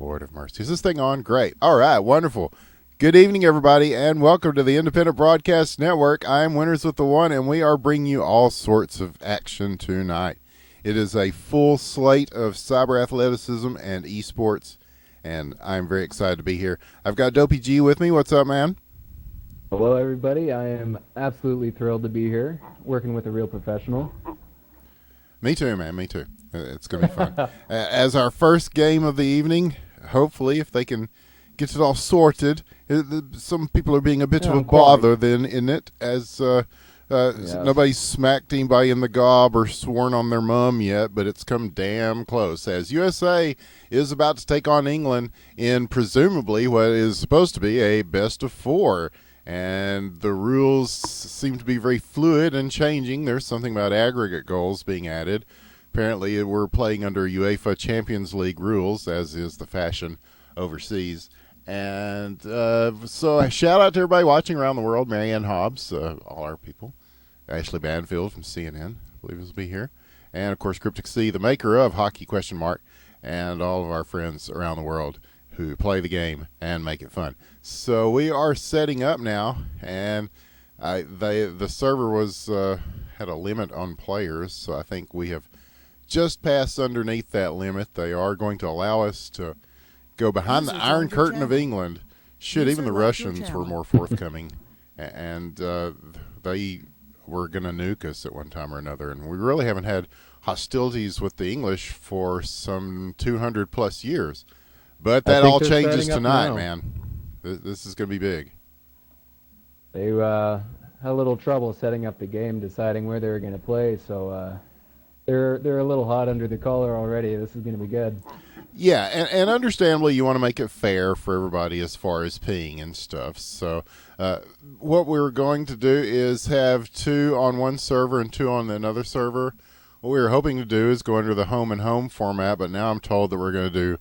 Lord of mercy. Is this thing on? Great. All right, wonderful. Good evening, everybody, and welcome to the Independent Broadcast Network. I am Winners with the One, and we are bringing you all sorts of action tonight. It is a full slate of cyber athleticism and esports, and I'm very excited to be here. I've got DopeyGee with me. What's up, man? Hello, everybody. I am absolutely thrilled to be here, working with a real professional. Me too, man. Me too. It's going to be fun. As our first game of the evening, hopefully, if they can get it all sorted, some people are being a bit of a bother then in it, as nobody's smacked anybody in the gob or sworn on their mum yet, but it's come damn close, as USA is about to take on England in presumably what is supposed to be a best of four. And the rules seem to be very fluid and changing. There's something about aggregate goals being added. Apparently, we're playing under UEFA Champions League rules, as is the fashion overseas. And so a shout out to everybody watching around the world. Marianne Hobbs, all our people. Ashley Banfield from CNN, I believe, will be here. And, of course, Cryptic C, the maker of Hockey ? And all of our friends around the world who play the game and make it fun. So we are setting up now, and the server was had a limit on players, so I think we have just passed underneath that limit. They are going to allow us to go behind the Iron Curtain of England. Shit, even the Russians were more forthcoming, and they were going to nuke us at one time or another, and we really haven't had hostilities with the English for some 200 plus years. But that all changes tonight, man. This is going to be big. They had a little trouble setting up the game, deciding where they were going to play, so they're a little hot under the collar already. This is going to be good. Yeah, and understandably, you want to make it fair for everybody as far as paying and stuff. So what we're going to do is have 2 on one server and 2 on another server. What we were hoping to do is go under the home and home format, but now I'm told that we're going to do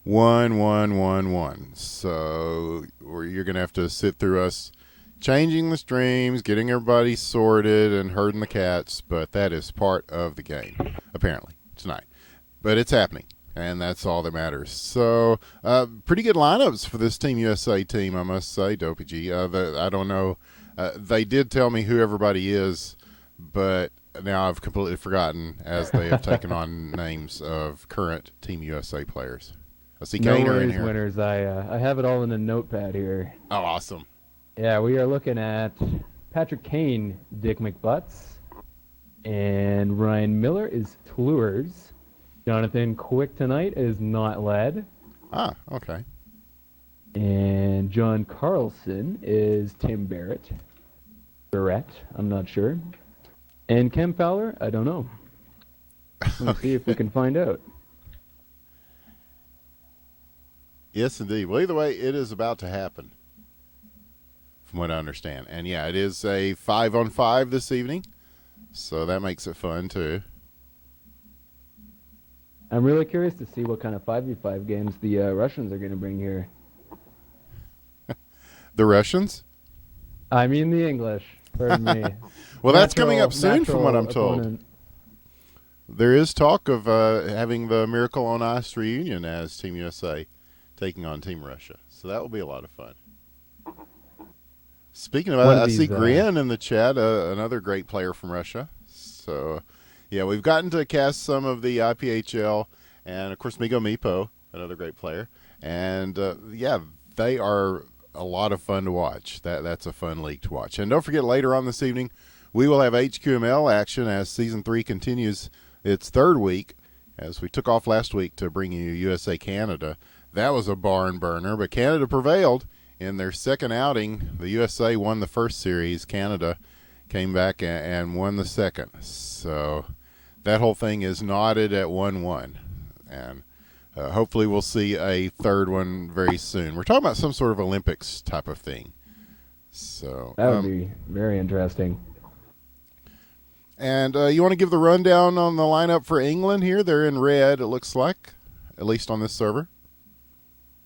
1, 1, 1, 1. So you're going to have to sit through us changing the streams, getting everybody sorted, and herding the cats. But that is part of the game, apparently, tonight. But it's happening, and that's all that matters. So pretty good lineups for this Team USA team, I must say, DopeyGee. I don't know. They did tell me who everybody is, but now I've completely forgotten, as they have taken on names of current Team USA players. I see Kaner in here. Winners. I have it all in a notepad here. Oh, awesome. Yeah, we are looking at Patrick Kane, Dick McButts, and Ryan Miller is Tlures. Jonathan Quick tonight is Not Led. Ah, okay. And John Carlson is Tim Barrett. I'm not sure. And Kem Fowler, I don't know. Let's see if we can find out. Yes, indeed. Well, either way, it is about to happen, from what I understand. And, yeah, it is a 5-on-5 this evening, so that makes it fun, too. I'm really curious to see what kind of 5v5 games the Russians are going to bring here. The Russians? I mean the English. Pardon me. Well, that's coming up soon, from what I'm told. There is talk of having the Miracle on Ice reunion as Team USA taking on Team Russia. So that will be a lot of fun. Speaking of that, I see Grian in the chat, another great player from Russia. So, yeah, we've gotten to cast some of the IPHL, and, of course, Migo Mipo, another great player. And, yeah, they are a lot of fun to watch. That's a fun league to watch. And don't forget, later on this evening, we will have HQML action as Season 3 continues its 3rd week, as we took off last week to bring you USA-Canada. That was a barn burner, but Canada prevailed in their second outing. The USA won the first series. Canada came back and won the second. So that whole thing is knotted at 1-1. And hopefully we'll see a third one very soon. We're talking about some sort of Olympics type of thing. So that would be very interesting. And you want to give the rundown on the lineup for England here? They're in red, it looks like, at least on this server.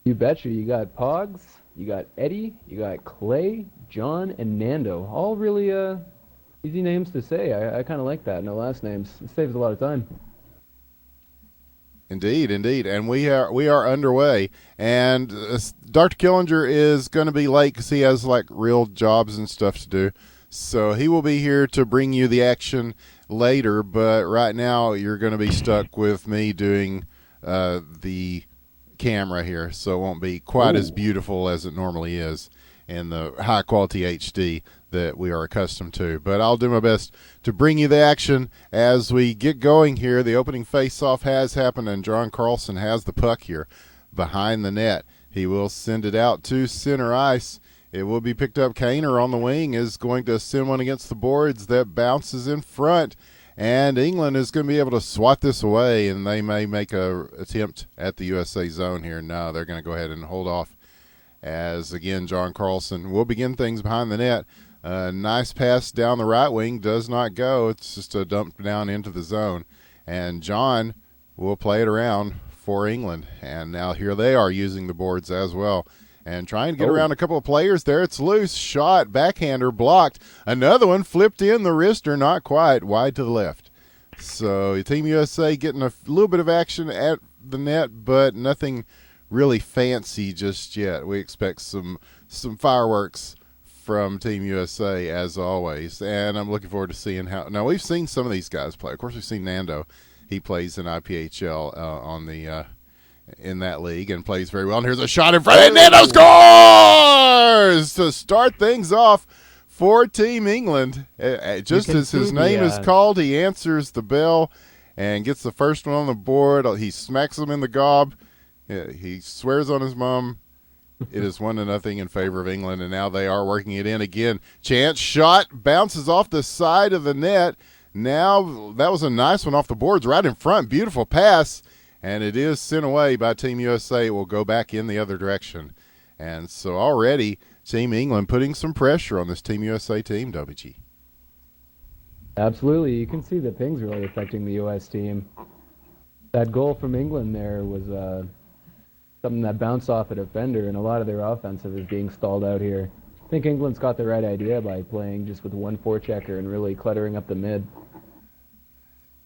You betcha. You got Pogs, you got Eddie, you got Clay, John, and Nando. All really easy names to say. I kind of like that. No last names. It saves a lot of time. Indeed, indeed, and we are underway. And Dr. Killinger is going to be late because he has like real jobs and stuff to do. So he will be here to bring you the action later. But right now, you're going to be stuck with me doing the camera here, so it won't be quite as beautiful as it normally is in the high quality HD that we are accustomed to. But I'll do my best to bring you the action as we get going here. The opening face-off has happened, and John Carlson has the puck here behind the net. He will send it out to center ice. It will be picked up. Kaner on the wing is going to send one against the boards that bounces in front, and England is going to be able to swat this away, and they may make a attempt at the USA zone here. No, they're going to go ahead and hold off as, again, John Carlson will begin things behind the net. Nice pass down the right wing, does not go. It's just a dump down into the zone. And John will play it around for England. And now here they are using the boards as well. And trying to get around a couple of players there. It's loose. Shot. Backhander blocked. Another one flipped in the wrister. Not quite. Wide to the left. So Team USA getting a little bit of action at the net, but nothing really fancy just yet. We expect some fireworks from Team USA as always, and I'm looking forward to seeing how. Now we've seen some of these guys play. Of course, we've seen Nando. He plays in IPHL on the in that league and plays very well. And here's a shot in front, and Nando scores to start things off for Team England. Just as his name is called, he answers the bell and gets the first one on the board. He smacks him in the gob. He swears on his mom. It is 1-0 in favor of England, and now they are working it in again. Chance shot bounces off the side of the net. Now that was a nice one off the boards right in front. Beautiful pass, and it is sent away by Team USA. It will go back in the other direction. And so already Team England putting some pressure on this Team USA team, DopeyGee. Absolutely. You can see that things really affecting the U.S. team. That goal from England there was something that bounced off a defender, and a lot of their offensive is being stalled out here. I think England's got the right idea by playing just with one forechecker and really cluttering up the mid.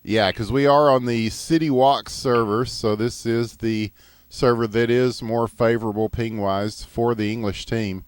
Yeah, because we are on the City Walk server, so this is the server that is more favorable ping-wise for the English team,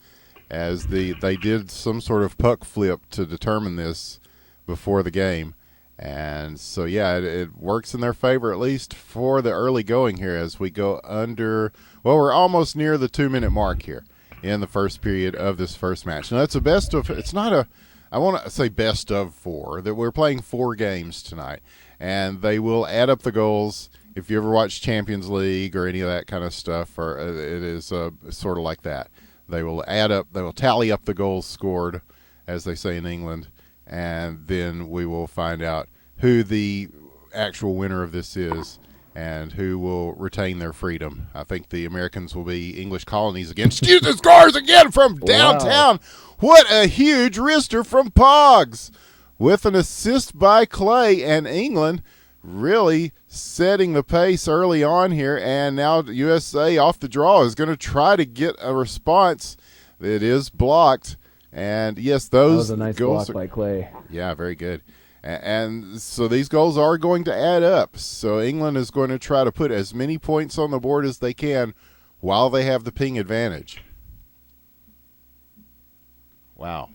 as they did some sort of puck flip to determine this before the game. And so, yeah, it works in their favor, at least for the early going here as we go under, well, we're almost near the 2-minute mark here in the first period of this first match. Now, it's a best of, it's not a, I want to say best of 4, that we're playing 4 games tonight. And they will add up the goals. If you ever watch Champions League or any of that kind of stuff, or it is sort of like that. They will add up, they will tally up the goals scored, as they say in England, and then we will find out who the actual winner of this is and who will retain their freedom. I think the Americans will be English colonies again. Houston scores again from downtown. Wow. What a huge wrister from Pogs with an assist by Clay, and England really setting the pace early on here, and now USA off the draw is going to try to get a response. It is blocked. And yes, those that was a nice goals block by Clay. Yeah, very good. And so these goals are going to add up. So England is going to try to put as many points on the board as they can while they have the ping advantage. Wow.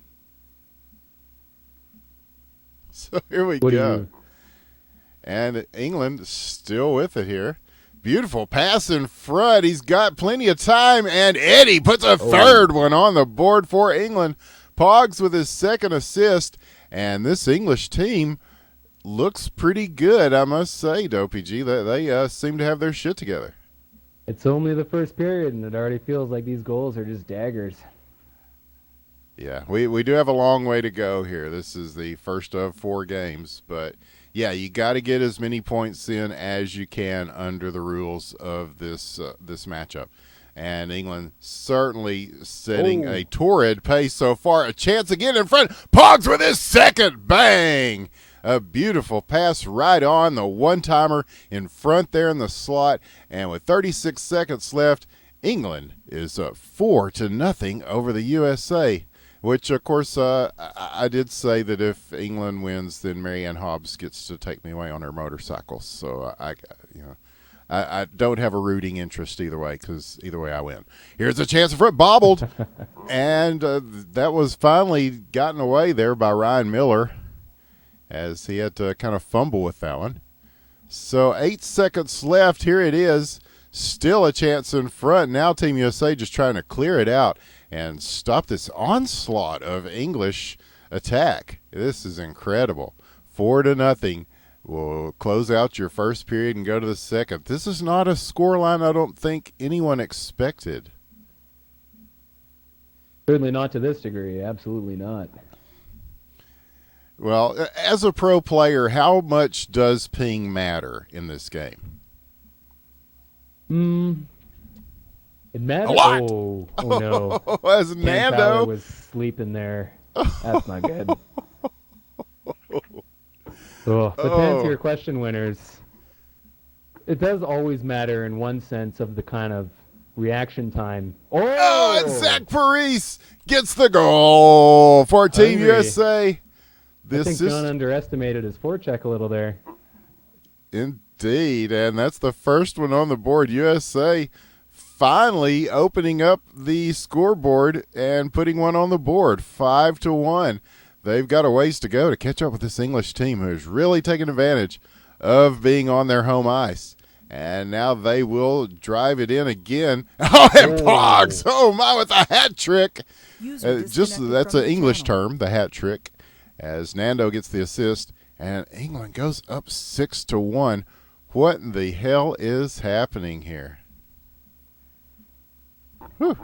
So here we go. And England still with it here. Beautiful pass in front. He's got plenty of time, and Eddie puts a third one on the board for England. Pogs with his second assist, and this English team looks pretty good, I must say, DopeyGee. They seem to have their shit together. It's only the first period, and it already feels like these goals are just daggers. Yeah, we do have a long way to go here. This is the first of 4 games, but yeah, you got to get as many points in as you can under the rules of this matchup. And England certainly setting a torrid pace so far. A chance again in front. Pogs with his second. Bang! A beautiful pass right on the one-timer in front there in the slot. And with 36 seconds left, England is up 4-0 over the USA. Which, of course, I did say that if England wins, then Marianne Hobbs gets to take me away on her motorcycle. So I don't have a rooting interest either way because either way I win. Here's a chance for it, bobbled, and that was finally gotten away there by Ryan Miller as he had to kind of fumble with that one. So 8 seconds left. Here it is. Still a chance in front. Now Team USA just trying to clear it out and stop this onslaught of English attack. This is incredible. 4-0. We'll close out your first period and go to the second. This is not a scoreline I don't think anyone expected. Certainly not to this degree. Absolutely not. Well, as a pro player, how much does ping matter in this game? It matters. A lot. Oh no. As Cam Nando Fowler was sleeping there. That's not good. But to answer your question, winners, it does always matter in one sense of the kind of reaction time. And Zach Parise gets the goal for Team USA. I think John underestimated his forecheck a little there. Indeed, and that's the first one on the board. USA finally opening up the scoreboard and putting one on the board, 5-1. They've got a ways to go to catch up with this English team who's really taken advantage of being on their home ice. And now they will drive it in again. Oh, and Boggs! Oh, my, with a hat trick. That's an English term, the hat trick, as Nando gets the assist. And England goes up 6-1. What in the hell is happening here? Whew.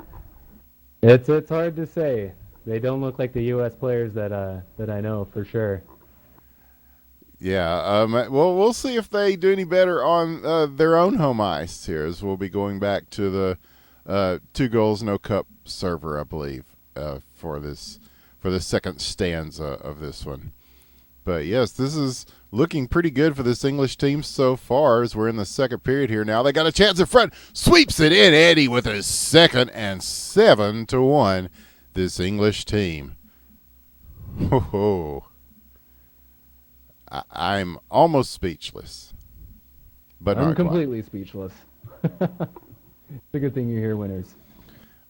It's hard to say. They don't look like the U.S. players that I know for sure. Yeah, well, we'll see if they do any better on their own home ice here, as we'll be going back to the 2 goals, no cup server, I believe, for the second stanza of this one. But yes, this is looking pretty good for this English team so far as we're in the second period here now. They got a chance in front, sweeps it in, Eddie with his second, and 7-1. This English team. I'm almost speechless. But I'm completely speechless. It's a good thing you're here, winners.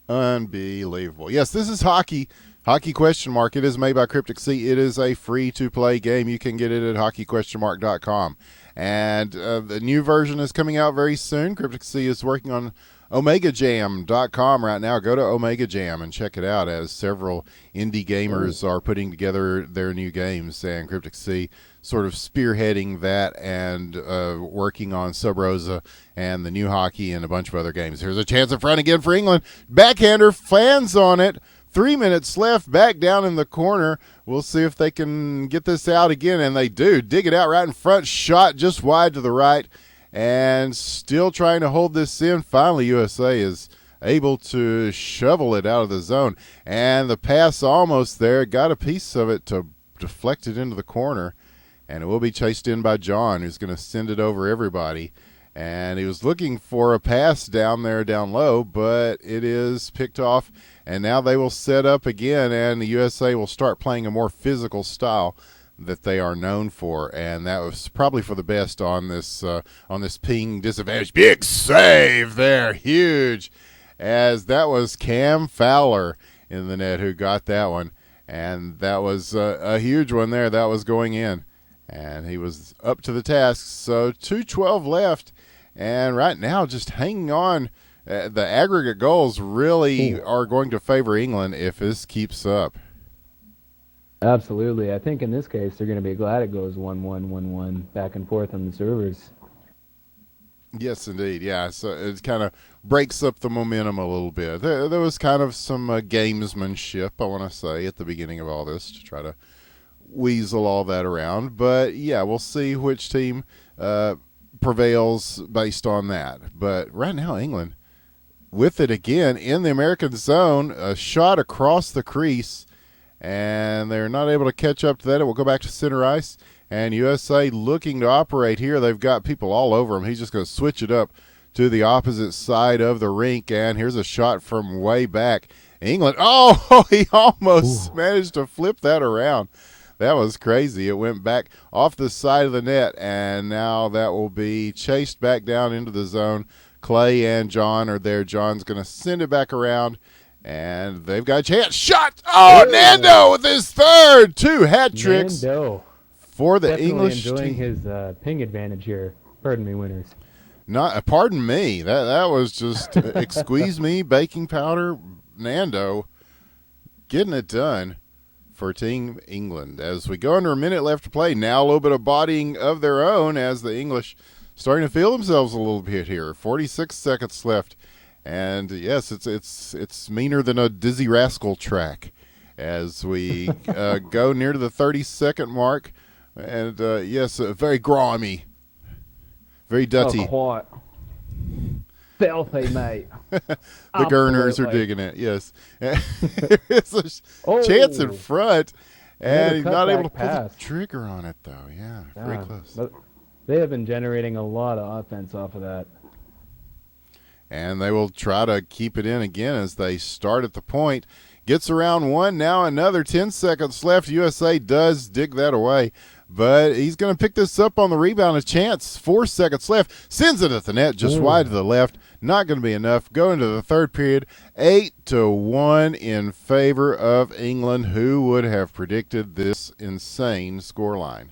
Unbelievable. Yes, this is hockey. Hockey question mark. It is made by Cryptic Sea. It is a free-to-play game. You can get it at hockeyquestionmark.com. And the new version is coming out very soon. Cryptic Sea is working on OmegaJam.com right now. Go to Omega Jam and check it out, as several indie gamers are putting together their new games, and Cryptic Sea sort of spearheading that and working on Sub Rosa and the new hockey and a bunch of other games. Here's a chance in front again for England. Backhander, fans on it. 3 minutes left, back down in the corner. We'll see if they can get this out again, and they do. Dig it out right in front, shot just wide to the right. And still trying to hold this in. Finally, USA is able to shovel it out of the zone. And the pass almost there. Got a piece of it to deflect it into the corner. And it will be chased in by John, who's going to send it over everybody. And he was looking for a pass down there, down low, but it is picked off. And now they will set up again, and the USA will start playing a more physical style that they are known for, and that was probably for the best on this ping disadvantage. Big save there, huge, as that was Cam Fowler in the net who got that one, and that was a huge one there. That was going in, and he was up to the task. So 2:12 left, and right now just hanging on. The aggregate goals really are going to favor England if this keeps up. Absolutely. I think in this case they're going to be glad it goes 1-1, 1-1, back and forth on the servers. Yes, indeed. Yeah, so it kind of breaks up the momentum a little bit. There was kind of some gamesmanship, I want to say, at the beginning of all this to try to weasel all that around. But, yeah, we'll see which team prevails based on that. But right now, England, with it again in the American zone, a shot across the crease, and they're not able to catch up to that. It will go back to center ice, and USA looking to operate here. They've got people all over him. He's just going to switch it up to the opposite side of the rink, and here's a shot from way back. England, he almost managed to flip that around. That was crazy. It went back off the side of the net, and now that will be chased back down into the zone. Clay and John are there. John's going to send it back around, and they've got a chance. Shot! Oh, Oh, Nando with his third. 2 hat tricks Nando. for the Definitely English enjoying team. his ping advantage here. Pardon me, winners. Not, pardon me. That was just excuse me, baking powder, Nando getting it done for Team England. As we go under a minute left to play, now a little bit of bodying of their own as the English starting to feel themselves a little bit here. 46 seconds left, and yes, it's meaner than a Dizzy Rascal track as we go near to the 30-second mark, and yes, very grimy, very dirty. Oh, quite. Filthy, mate. The Gurners are Absolutely. digging it, yes. It's a chance in front, and he's not able to pull the pass. trigger on it, though. Yeah, very close. But they have been generating a lot of offense off of that. And they will try to keep it in again as they start at the point. Gets around one, now another 10 seconds left. USA does dig that away, but he's going to pick this up on the rebound. A chance, 4 seconds left. Sends it at the net, just wide to the left. Not going to be enough. Go into the third period, 8-1 in favor of England. Who would have predicted this insane scoreline?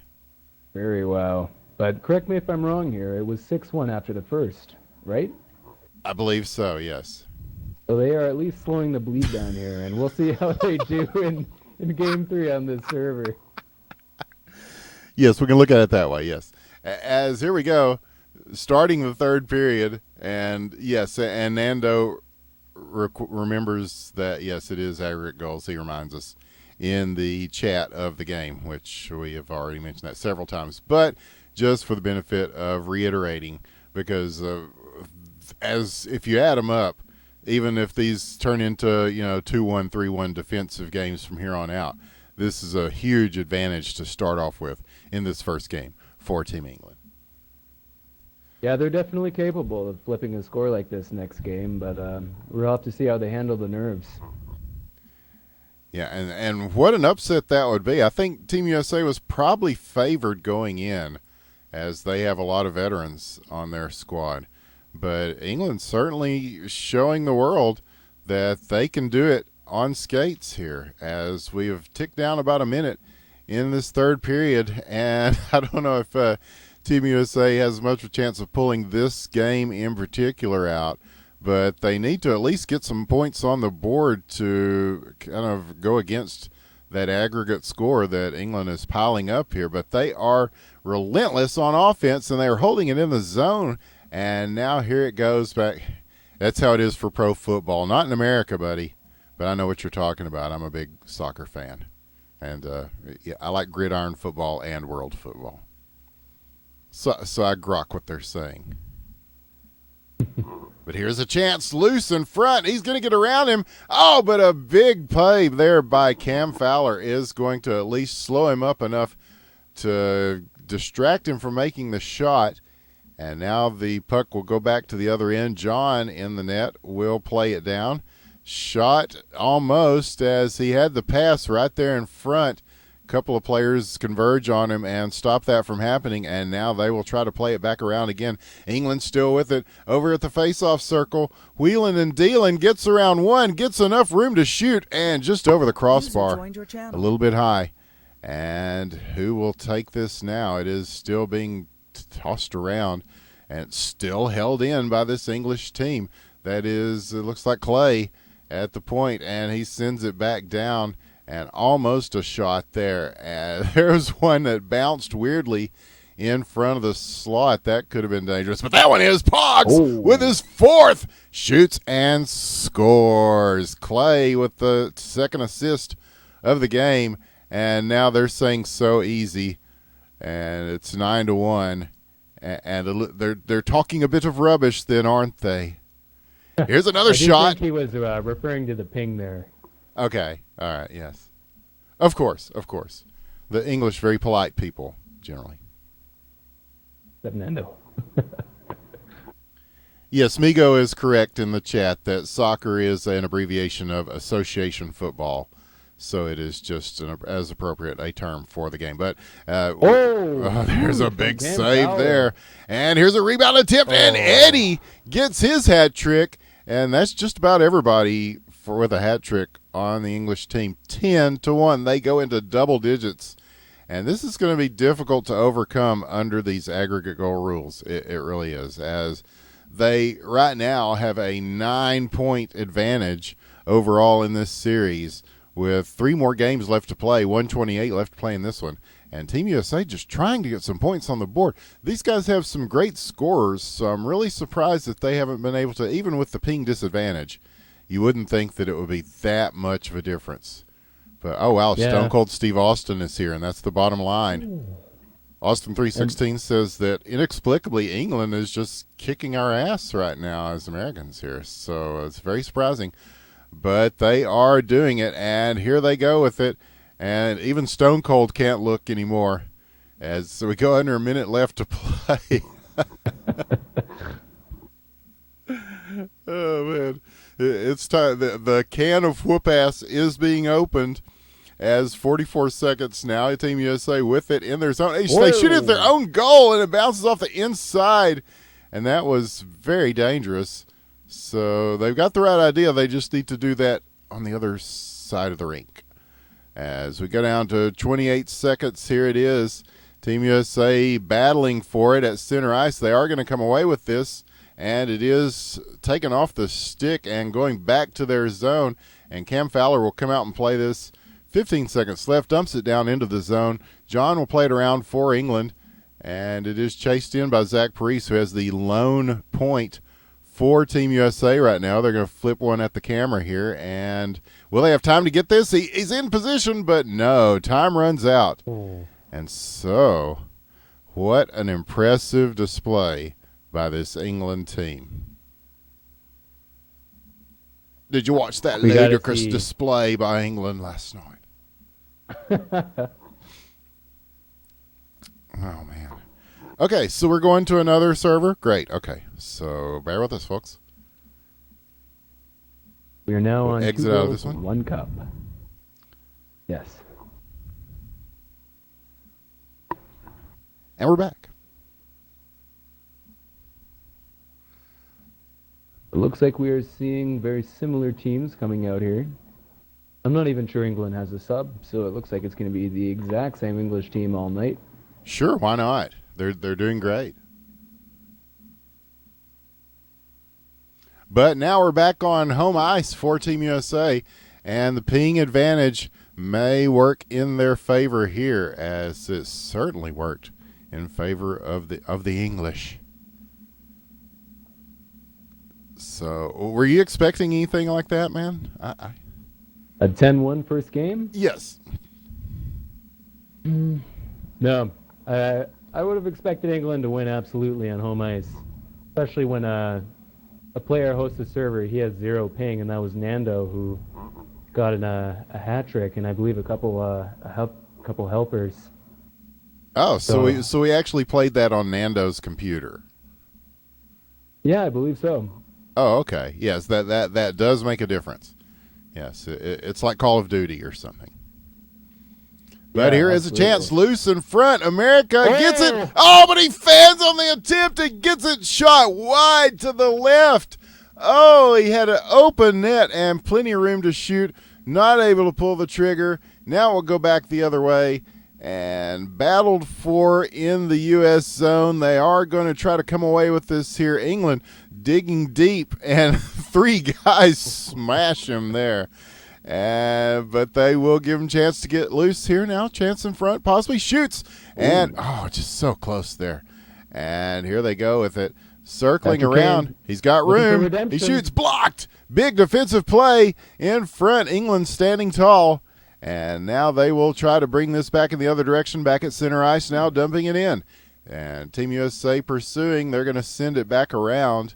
Very well. But correct me if I'm wrong here. It was 6-1 after the first, right? I believe so, yes. So they are at least slowing the bleed down here, and we'll see how they do in Game 3 on this server. Yes, we can look at it that way, yes. As here we go, starting the third period, and yes, and Nando remembers that, yes, it is aggregate goals. He reminds us in the chat of the game, which we have already mentioned that several times. But just for the benefit of reiterating, because as if you add them up, even if these turn into 2-1, 3-1 defensive games from here on out, this is a huge advantage to start off with in this first game for Team England. Yeah, they're definitely capable of flipping a score like this next game, but we'll have to see how they handle the nerves. Yeah, and what an upset that would be. I think Team USA was probably favored going in, as they have a lot of veterans on their squad. But England certainly showing the world that they can do it on skates here, as we have ticked down about a minute in this third period. And I don't know if Team USA has much of a chance of pulling this game in particular out, but they need to at least get some points on the board to kind of go against that aggregate score that England is piling up here. But they are relentless on offense, and they are holding it in the zone. And now here it goes back. That's how it is for pro football. Not in America, buddy, but I know what you're talking about. I'm a big soccer fan. And yeah, I like gridiron football and world football. So I grok what they're saying. But here's a chance, loose in front. He's going to get around him. Oh, but a big play there by Cam Fowler is going to at least slow him up enough to distract him from making the shot. And now the puck will go back to the other end. John in the net will play it down. Shot almost as he had the pass right there in front. A couple of players converge on him and stop that from happening, and now they will try to play it back around again. England still with it over at the face-off circle. Wheeling and dealing, gets around one, gets enough room to shoot, and just over the crossbar, a little bit high. And who will take this now? It is still being tossed around, and it's still held in by this English team. That is, it looks like Clay at the point, and he sends it back down, and almost a shot there. And there's one that bounced weirdly in front of the slot. That could have been dangerous, but that one is Pogs with his fourth, shoots and scores. Clay with the second assist of the game, and now they're saying so easy. And it's 9-1, and they're talking a bit of rubbish then, aren't they? Here's another shot. I think he was referring to the ping there. Okay, all right, yes. Of course. The English, very polite people, generally. Nando. Yes, Migo is correct in the chat that soccer is an abbreviation of association football. so it is just as appropriate a term for the game. But there's a big save there. And here's a rebound attempt, and Eddie gets his hat trick, and that's just about everybody with a hat trick on the English team. 10-1. They go into double digits. And this is going to be difficult to overcome under these aggregate goal rules. It really is, as they right now have a 9-point advantage overall in this series with 3 more games left to play, 128 left to play in this one. And Team USA just trying to get some points on the board. These guys have some great scorers, so I'm really surprised that they haven't been able to, even with the ping disadvantage, you wouldn't think that it would be that much of a difference. But, oh, wow, yeah. Stone Cold Steve Austin is here, and that's the bottom line. Austin316 says that inexplicably England is just kicking our ass right now as Americans here. So it's very surprising. But they are doing it, and here they go with it. And even Stone Cold can't look anymore. So we go under a minute left to play. Oh, man. It's time. The can of whoop-ass is being opened as 44 seconds now. Team USA with it in their zone. They shoot at their own goal, and it bounces off the inside, and that was very dangerous. So they've got the right idea. They just need to do that on the other side of the rink. As we go down to 28 seconds, here it is. Team USA battling for it at center ice. They are going to come away with this, and it is taken off the stick and going back to their zone. And Cam Fowler will come out and play this. 15 seconds left, dumps it down into the zone. John will play it around for England, and it is chased in by Zach Parise, who has the lone point for Team USA right now. They're going to flip one at the camera here, and will they have time to get this? He's in position, but no, time runs out. And so, what an impressive display by this England team. Did you watch that ludicrous display by England last night? Oh, man. Okay, so we're going to another server. Great. Okay, so bear with us, folks. We are now on exit out of this one. 1 cup. Yes. And we're back. It looks like we are seeing very similar teams coming out here. I'm not even sure England has a sub, so it looks like it's going to be the exact same English team all night. Sure, why not? They're doing great. But now we're back on home ice for Team USA, and the ping advantage may work in their favor here, as it certainly worked in favor of the English. So, were you expecting anything like that, man? A 10-1 first game? Yes. No. I would have expected England to win absolutely on home ice, especially when a player hosts a server. He has 0 ping, and that was Nando, who got a hat trick, and I believe a couple helpers. Oh, so we actually played that on Nando's computer. Yeah, I believe so. Oh, okay. Yes, that does make a difference. Yes, it's like Call of Duty or something. But here is a chance. Loose in front. America gets it. Oh, but he fans on the attempt and gets it shot wide to the left. Oh, he had an open net and plenty of room to shoot. Not able to pull the trigger. Now we'll go back the other way. And battled for in the U.S. zone. They are going to try to come away with this here. England digging deep, and 3 guys smash him there. But they will give him a chance to get loose here now. Chance in front, possibly shoots. And, just so close there. And here they go with it. Circling around. He's got room. He shoots, blocked. Big defensive play in front. England standing tall. And now they will try to bring this back in the other direction, back at center ice now, dumping it in. And Team USA pursuing. They're going to send it back around,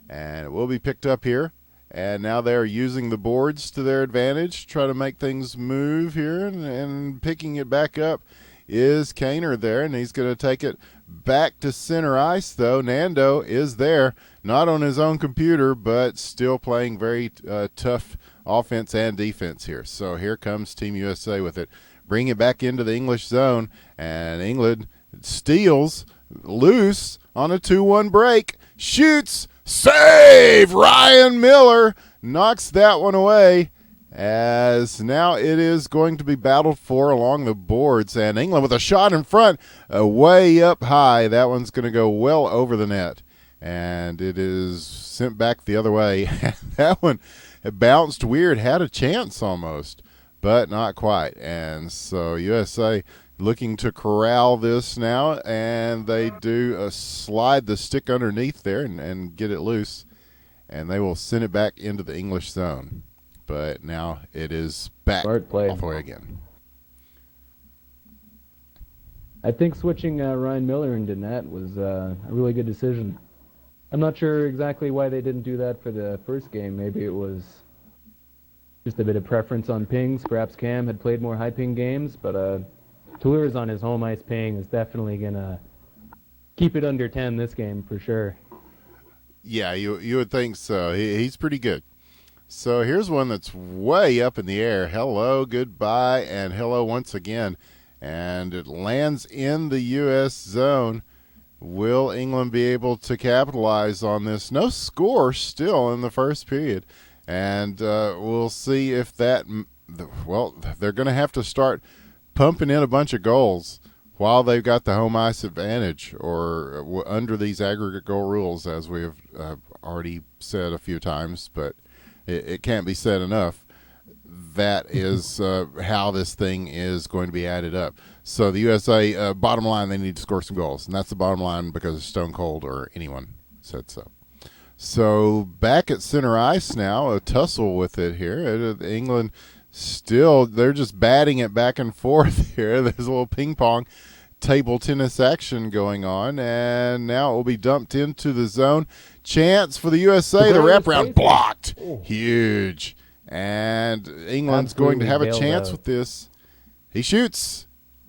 and it will be picked up here. And now they're using the boards to their advantage, try to make things move here, and picking it back up is Kaner there, and he's going to take it back to center ice, though. Nando is there, not on his own computer, but still playing very tough offense and defense here. So here comes Team USA with it. Bring it back into the English zone, and England steals loose on a 2-1 break. Shoots, save! Ryan Miller knocks that one away, as now it is going to be battled for along the boards. And England with a shot in front, way up high. That one's going to go well over the net, and it is sent back the other way. That one bounced weird, had a chance almost, but not quite. And so USA looking to corral this now, and they do slide the stick underneath there and get it loose, and they will send it back into the English zone. But now it is back all the way again. I think switching Ryan Miller into net was a really good decision. I'm not sure exactly why they didn't do that for the first game. Maybe it was just a bit of preference on pings. Perhaps Cam had played more high ping games, but Toulouse on his home ice ping is definitely going to keep it under 10 this game for sure. Yeah, you would think so. He's pretty good. So here's one that's way up in the air. Hello, goodbye, and hello once again. And it lands in the U.S. zone. Will England be able to capitalize on this? No score still in the first period. And we'll see if that, well, they're going to have to start pumping in a bunch of goals while they've got the home ice advantage, or under these aggregate goal rules, as we have already said a few times, but it can't be said enough. That is how this thing is going to be added up. So the USA, bottom line, they need to score some goals, and that's the bottom line because Stone Cold or anyone said so. So back at center ice now, a tussle with it here. England still, they're just batting it back and forth here. There's a little ping pong table tennis action going on, and now it will be dumped into the zone. Chance for the USA. The wraparound blocked. Huge. And England's going to have a chance with this. He shoots,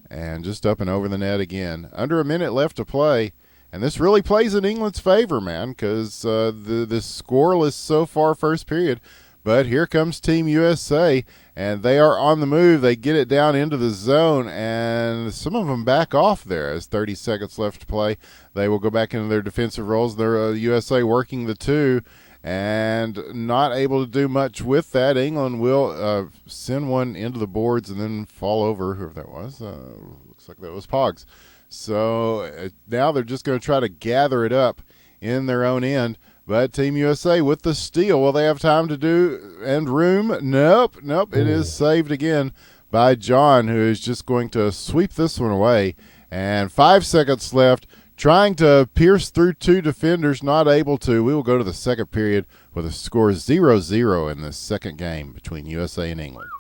and just up and over the net again. Under a minute left to play. And this really plays in England's favor, man, because the scoreless so far first period. But here comes Team USA, and they are on the move. They get it down into the zone, and some of them back off there as 30 seconds left to play. They will go back into their defensive roles. They're USA working the two, and not able to do much with that. England will send one into the boards and then fall over, whoever that was. Looks like that was Pogs. So now they're just going to try to gather it up in their own end. But Team USA with the steal, will they have time to do and room? Nope. It is saved again by John, who is just going to sweep this one away. And 5 seconds left, trying to pierce through two defenders, not able to. We will go to the second period with a score 0-0 in this second game between USA and England.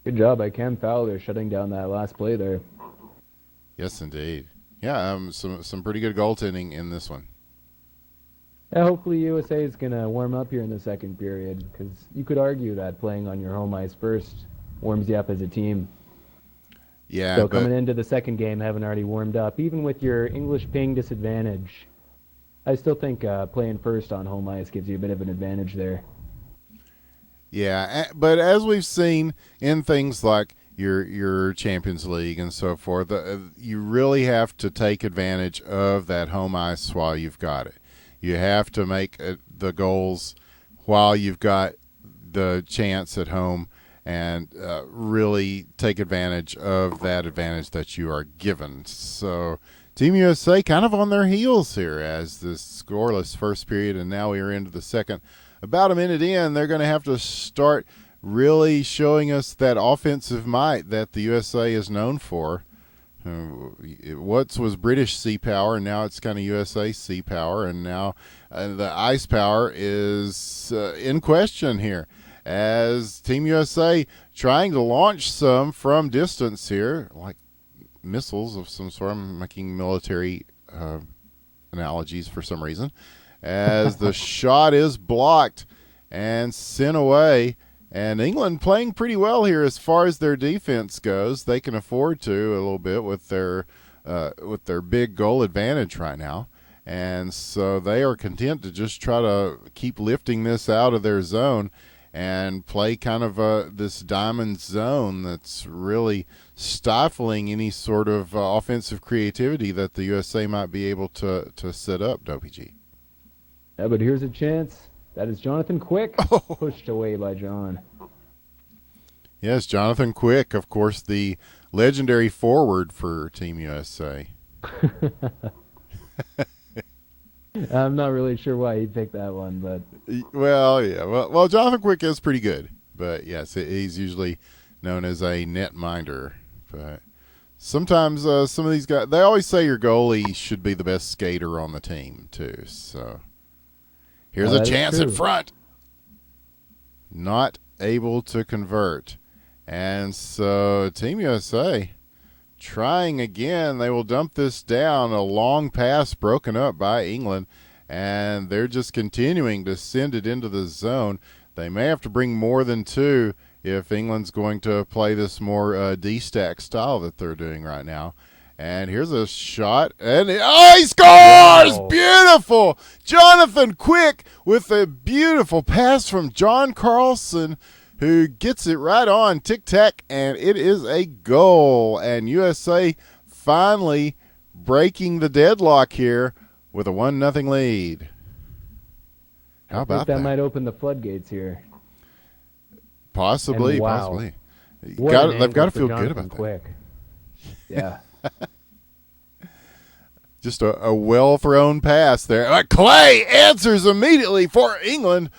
Good job by Cam Fowler shutting down that last play there. Yes, indeed. Yeah, some pretty good goaltending in this one. Yeah, hopefully USA is going to warm up here in the second period, because you could argue that playing on your home ice first warms you up as a team. Yeah. So coming into the second game, having already warmed up, even with your English ping disadvantage, I still think playing first on home ice gives you a bit of an advantage there. Yeah, but as we've seen in things like your Champions League and so forth, you really have to take advantage of that home ice while you've got it. You have to make the goals while you've got the chance at home, and really take advantage of that advantage that you are given. So Team USA kind of on their heels here as this scoreless first period, and now we are into the second. About a minute in, they're going to have to start really showing us that offensive might that the USA is known for. What was British sea power, and now it's kind of USA sea power, and now the ice power is in question here as Team USA trying to launch some from distance here, like missiles of some sort. I'm making military analogies for some reason, as the shot is blocked and sent away. And England playing pretty well here as far as their defense goes. They can afford to a little bit with their big goal advantage right now. And so they are content to just try to keep lifting this out of their zone. and play kind of this diamond zone that's really stifling any sort of offensive creativity that the USA might be able to set up, DopeyGee. Yeah, but here's a chance. That is Jonathan Quick, pushed away by John. Yes, Jonathan Quick, of course, the legendary forward for Team USA. I'm not really sure why he picked that one, but Well, yeah. Well, Jonathan Quick is pretty good, but yes, he's usually known as a net minder. But sometimes some of these guys, they always say your goalie should be the best skater on the team too. So here's a chance in front. Not able to convert, and so Team USA trying again. They will dump this down. A long pass broken up by England, and they're just continuing to send it into the zone. They may have to bring more than two if England's going to play this more D-stack style that they're doing right now. And here's a shot, and he scores! Wow. Beautiful! Jonathan Quick with a beautiful pass from John Carlson, who gets it right on tic-tac, and it is a goal. And USA finally breaking the deadlock here with a 1-0 lead. How about that? That might open the floodgates here. Possibly, possibly. They've got to feel good about Quick. Yeah. Just a well-thrown pass there. Clay answers immediately for England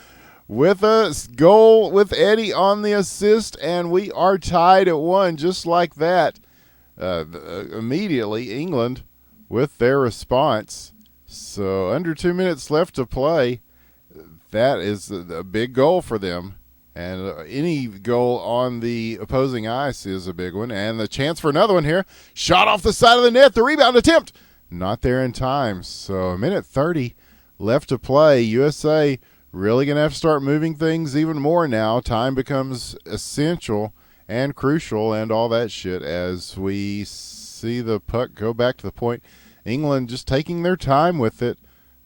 with a goal with Eddie on the assist, and we are tied at 1 just like that. Immediately, England with their response. So under 2 minutes left to play. That is a big goal for them. And any goal on the opposing ice is a big one. And the chance for another one here. Shot off the side of the net. The rebound attempt. Not there in time. So 1:30 left to play. USA really going to have to start moving things even more now. Time becomes essential and crucial and all that shit as we see the puck go back to the point. England just taking their time with it.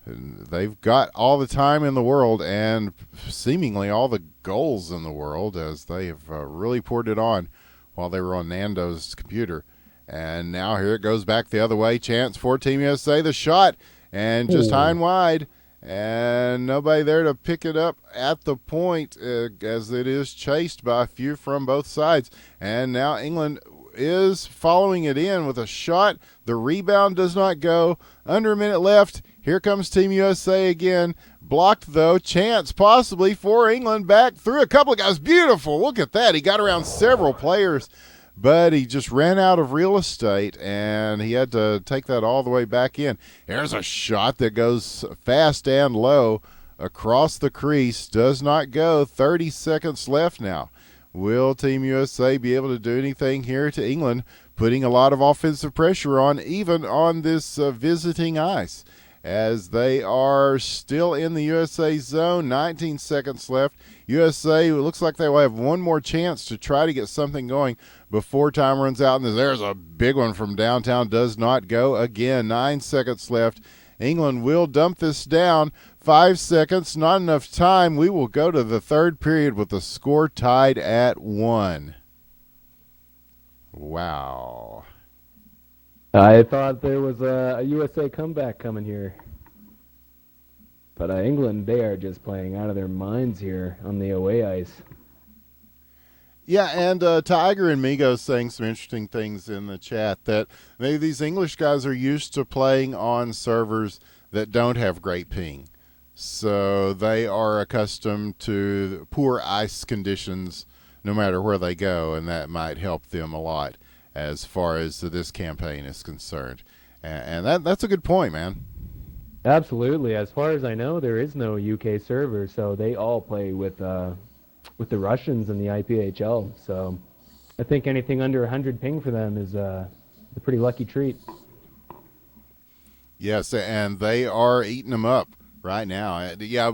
They've got all the time in the world and seemingly all the goals in the world as they have really poured it on while they were on Nando's computer. And now here it goes back the other way. Chance for Team USA. The shot and just high and wide. And nobody there to pick it up at the point as it is chased by a few from both sides. And now England is following it in with a shot. The rebound does not go. Under a minute left. Here comes Team USA again. Blocked, though. Chance possibly for England. Back through a couple of guys. Beautiful. Look at that. He got around several players, but he just ran out of real estate, and he had to take that all the way back in. There's a shot that goes fast and low across the crease. Does not go. 30 seconds left now. Will Team USA be able to do anything here to England, putting a lot of offensive pressure on, even on this visiting ice, as they are still in the USA zone? 19 seconds left. USA, it looks like they will have one more chance to try to get something going before time runs out. And there's a big one from downtown. Does not go. Again, 9 seconds left. England will dump this down. 5 seconds, not enough time. We will go to the third period with the score tied at 1. Wow. I thought there was a USA comeback coming here. But England, they are just playing out of their minds here on the away ice. Yeah, and Tiger and Migo saying some interesting things in the chat that maybe these English guys are used to playing on servers that don't have great ping. So they are accustomed to poor ice conditions no matter where they go, and that might help them a lot as far as this campaign is concerned. And that's a good point, man. Absolutely. As far as I know, there is no UK server, so they all play with the Russians in the IPHL. So I think anything under 100 ping for them is a pretty lucky treat. Yes, and they are eating them up right now. Yeah,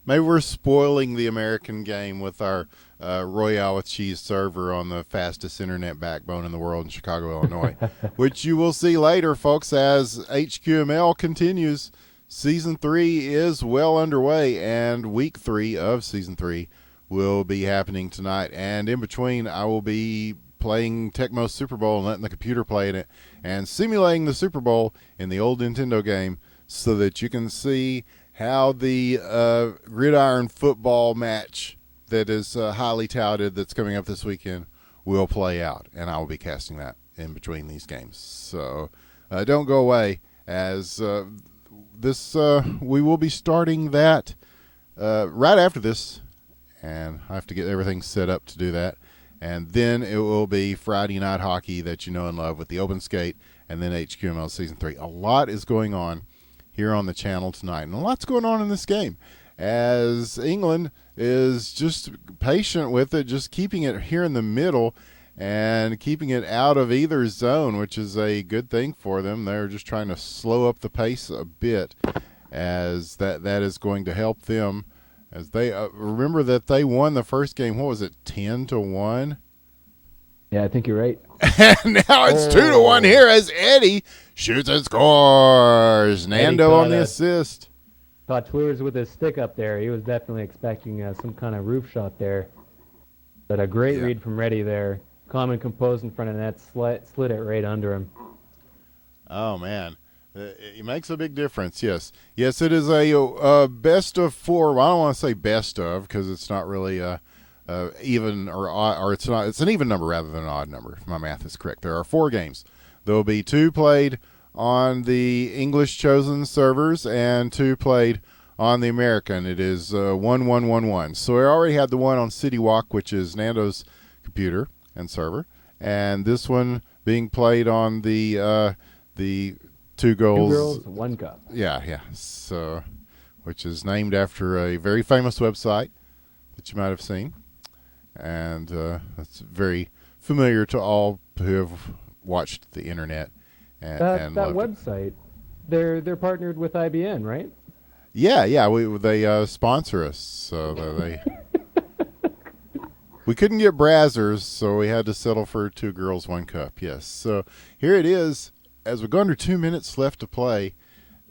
maybe we're spoiling the American game with our Royale with Cheese server on the fastest internet backbone in the world in Chicago, Illinois, which you will see later, folks, as HQML continues. Season 3 is well underway, and week 3 of Season 3 will be happening tonight. And in between, I will be playing Tecmo's Super Bowl and letting the computer play in it and simulating the Super Bowl in the old Nintendo game so that you can see how the gridiron football match that is highly touted that's coming up this weekend will play out. And I will be casting that in between these games. So don't go away, as we will be starting that right after this, and I have to get everything set up to do that. And then it will be Friday Night Hockey that you know and love with the Open Skate, and then HQML Season 3. A lot is going on here on the channel tonight, and a lot's going on in this game, as England is just patient with it, just keeping it here in the middle and keeping it out of either zone, which is a good thing for them. They're just trying to slow up the pace a bit, as that is going to help them. As they remember that they won the first game, what was it, 10-1? Yeah, I think you're right. And now it's 2-1 here as Eddie shoots and scores. Nando on the assist. Thought Tours with his stick up there. He was definitely expecting some kind of roof shot there. But a great read from Reddy there. Calm and composed in front of net, slid it right under him. Oh, man. It makes a big difference, yes. Yes, it is a best of 4. Well, I don't want to say best of, because it's not really even or odd, or it's an even number rather than an odd number, if my math is correct. There are 4 games. There will be 2 played on the English chosen servers and 2 played on the American. It is 1-1-1-1. So we already had the one on City Walk, which is Nando's computer and server, and this one being played on the 2 Girls, 1 Cup. Yeah. So, which is named after a very famous website that you might have seen, and that's very familiar to all who have watched the internet. And that website, they're partnered with IBM, right? Yeah. They sponsor us, so they. We couldn't get Brazzers, so we had to settle for 2 Girls, 1 Cup. Yes. So here it is, as we go under 2 minutes left to play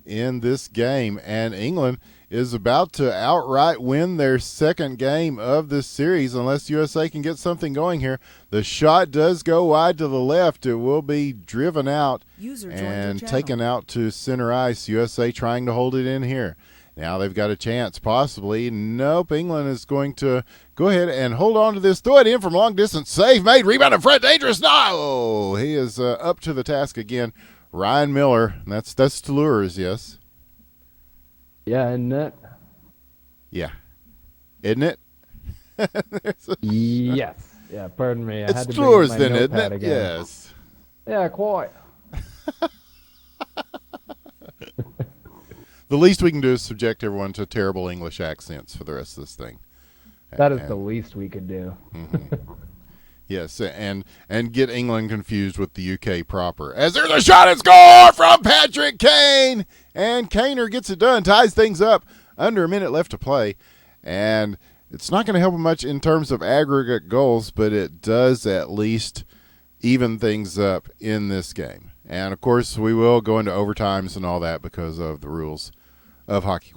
in this game, and England is about to outright win their second game of this series unless USA can get something going here. The shot does go wide to the left. It will be driven out and taken out to center ice. USA trying to hold it in here. Now they've got a chance, possibly. Nope, England is going to go ahead and hold on to this. Throw it in from long distance. Save made. Rebound in front. Dangerous. No! He is up to the task again. Ryan Miller. That's Toulouse, yes? Yeah, and that. Yeah. Isn't it? Yes. Yeah, pardon me. It's Toulouse then, isn't it? Again. Yes. Yeah, quite. The least we can do is subject everyone to terrible English accents for the rest of this thing. That is the least we could do. Mm-hmm. Yes, and get England confused with the UK proper. As there's a shot and score from Patrick Kane. And Kaner gets it done, ties things up. Under a minute left to play. And it's not going to help him much in terms of aggregate goals, but it does at least even things up in this game. And, of course, we will go into overtimes and all that because of the rules of Hockey ?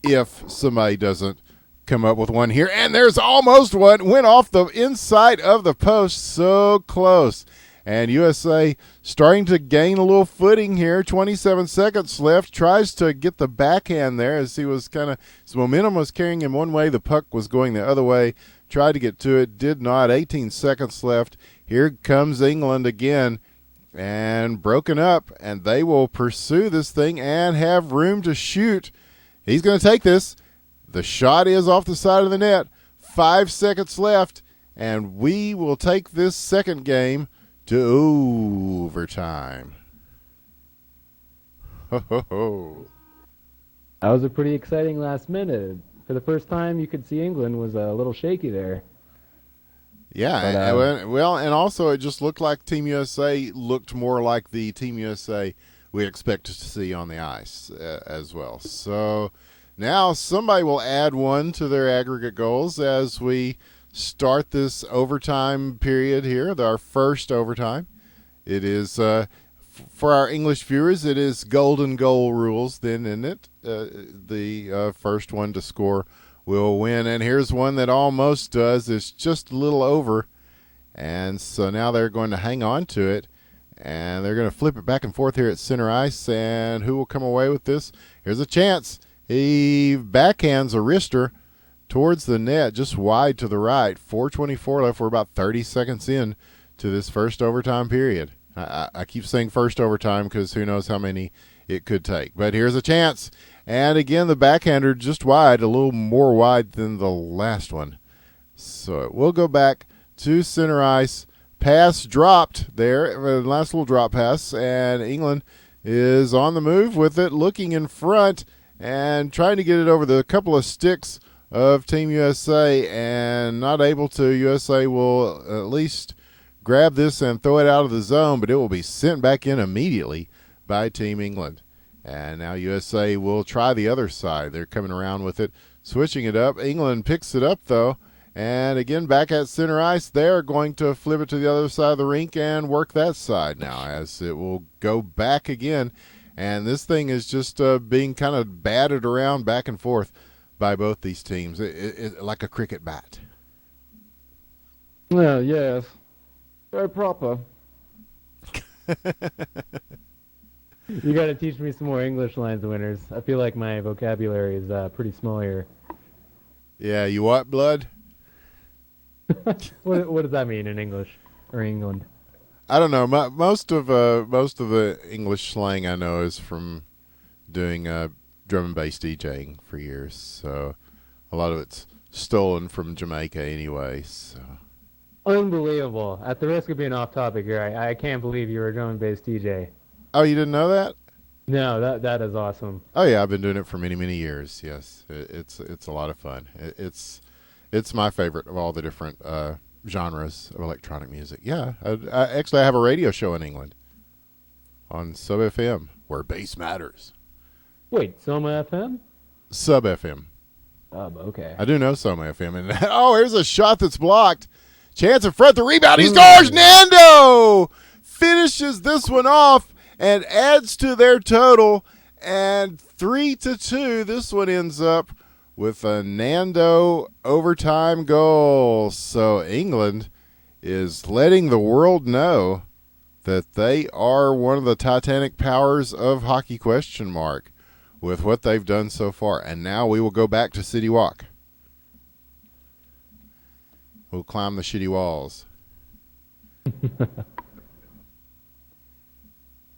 If somebody doesn't come up with one here, and there's almost one, went off the inside of the post, so close. And USA starting to gain a little footing here. 27 seconds left. Tries to get the backhand there as he was his momentum was carrying him one way. The puck was going the other way. Tried to get to it. Did not. 18 seconds left. Here comes England again. And broken up. And they will pursue this thing and have room to shoot. He's going to take this. The shot is off the side of the net. 5 seconds left. And we will take this second game to overtime. Ho, ho, ho. That was a pretty exciting last minute. For the first time, you could see England was a little shaky there. Yeah, well, and also it just looked like Team USA looked more like the Team USA we expect to see on the ice as well. So now somebody will add one to their aggregate goals as we start this overtime period here, our first overtime. It is for our English viewers, it is golden goal rules then, isn't it? The first one to score will win. And here's one that almost does. It's just a little over. And so now they're going to hang on to it. And they're going to flip it back and forth here at center ice. And who will come away with this? Here's a chance. He backhands a wrister towards the net, just wide to the right. 4:24 left. We're about 30 seconds in to this first overtime period. I keep saying first overtime because who knows how many it could take. But here's a chance. And again, the backhander just wide, a little more wide than the last one. So it will go back to center ice. Pass dropped there, last little drop pass, and England is on the move with it, looking in front and trying to get it over the couple of sticks of Team USA, and not able to. USA will at least grab this and throw it out of the zone, but it will be sent back in immediately by Team England. And now USA will try the other side. They're coming around with it, switching it up. England picks it up, though. And again, back at center ice, they're going to flip it to the other side of the rink and work that side now, as it will go back again. And this thing is just being kind of batted around back and forth by both these teams, like a cricket bat. Well, yes. Very proper. You got to teach me some more English lines, winners. I feel like my vocabulary is pretty small here. Yeah, you what, blood? What does that mean in English or England? I don't know. Most of the English slang I know is from doing drum and bass DJing for years. So a lot of it's stolen from Jamaica anyway. So Unbelievable. At the risk of being off topic here, I can't believe you're a drum and bass DJ. Oh, you didn't know that? No, that is awesome. Oh yeah, I've been doing it for many years. Yes, it's a lot of fun. It's my favorite of all the different genres of electronic music. Yeah, I actually have a radio show in England on Sub FM where bass matters. Wait, Soma FM? Sub FM. Okay. I do know Soma FM. And here's a shot that's blocked. Chance in front, the rebound. He scores. Nando finishes this one off and adds to their total. And 3-2. This one ends up with a Nando overtime goal. So England is letting the world know that they are one of the titanic powers of hockey ? With what they've done so far. And now we will go back to City Walk. We'll climb the shitty walls.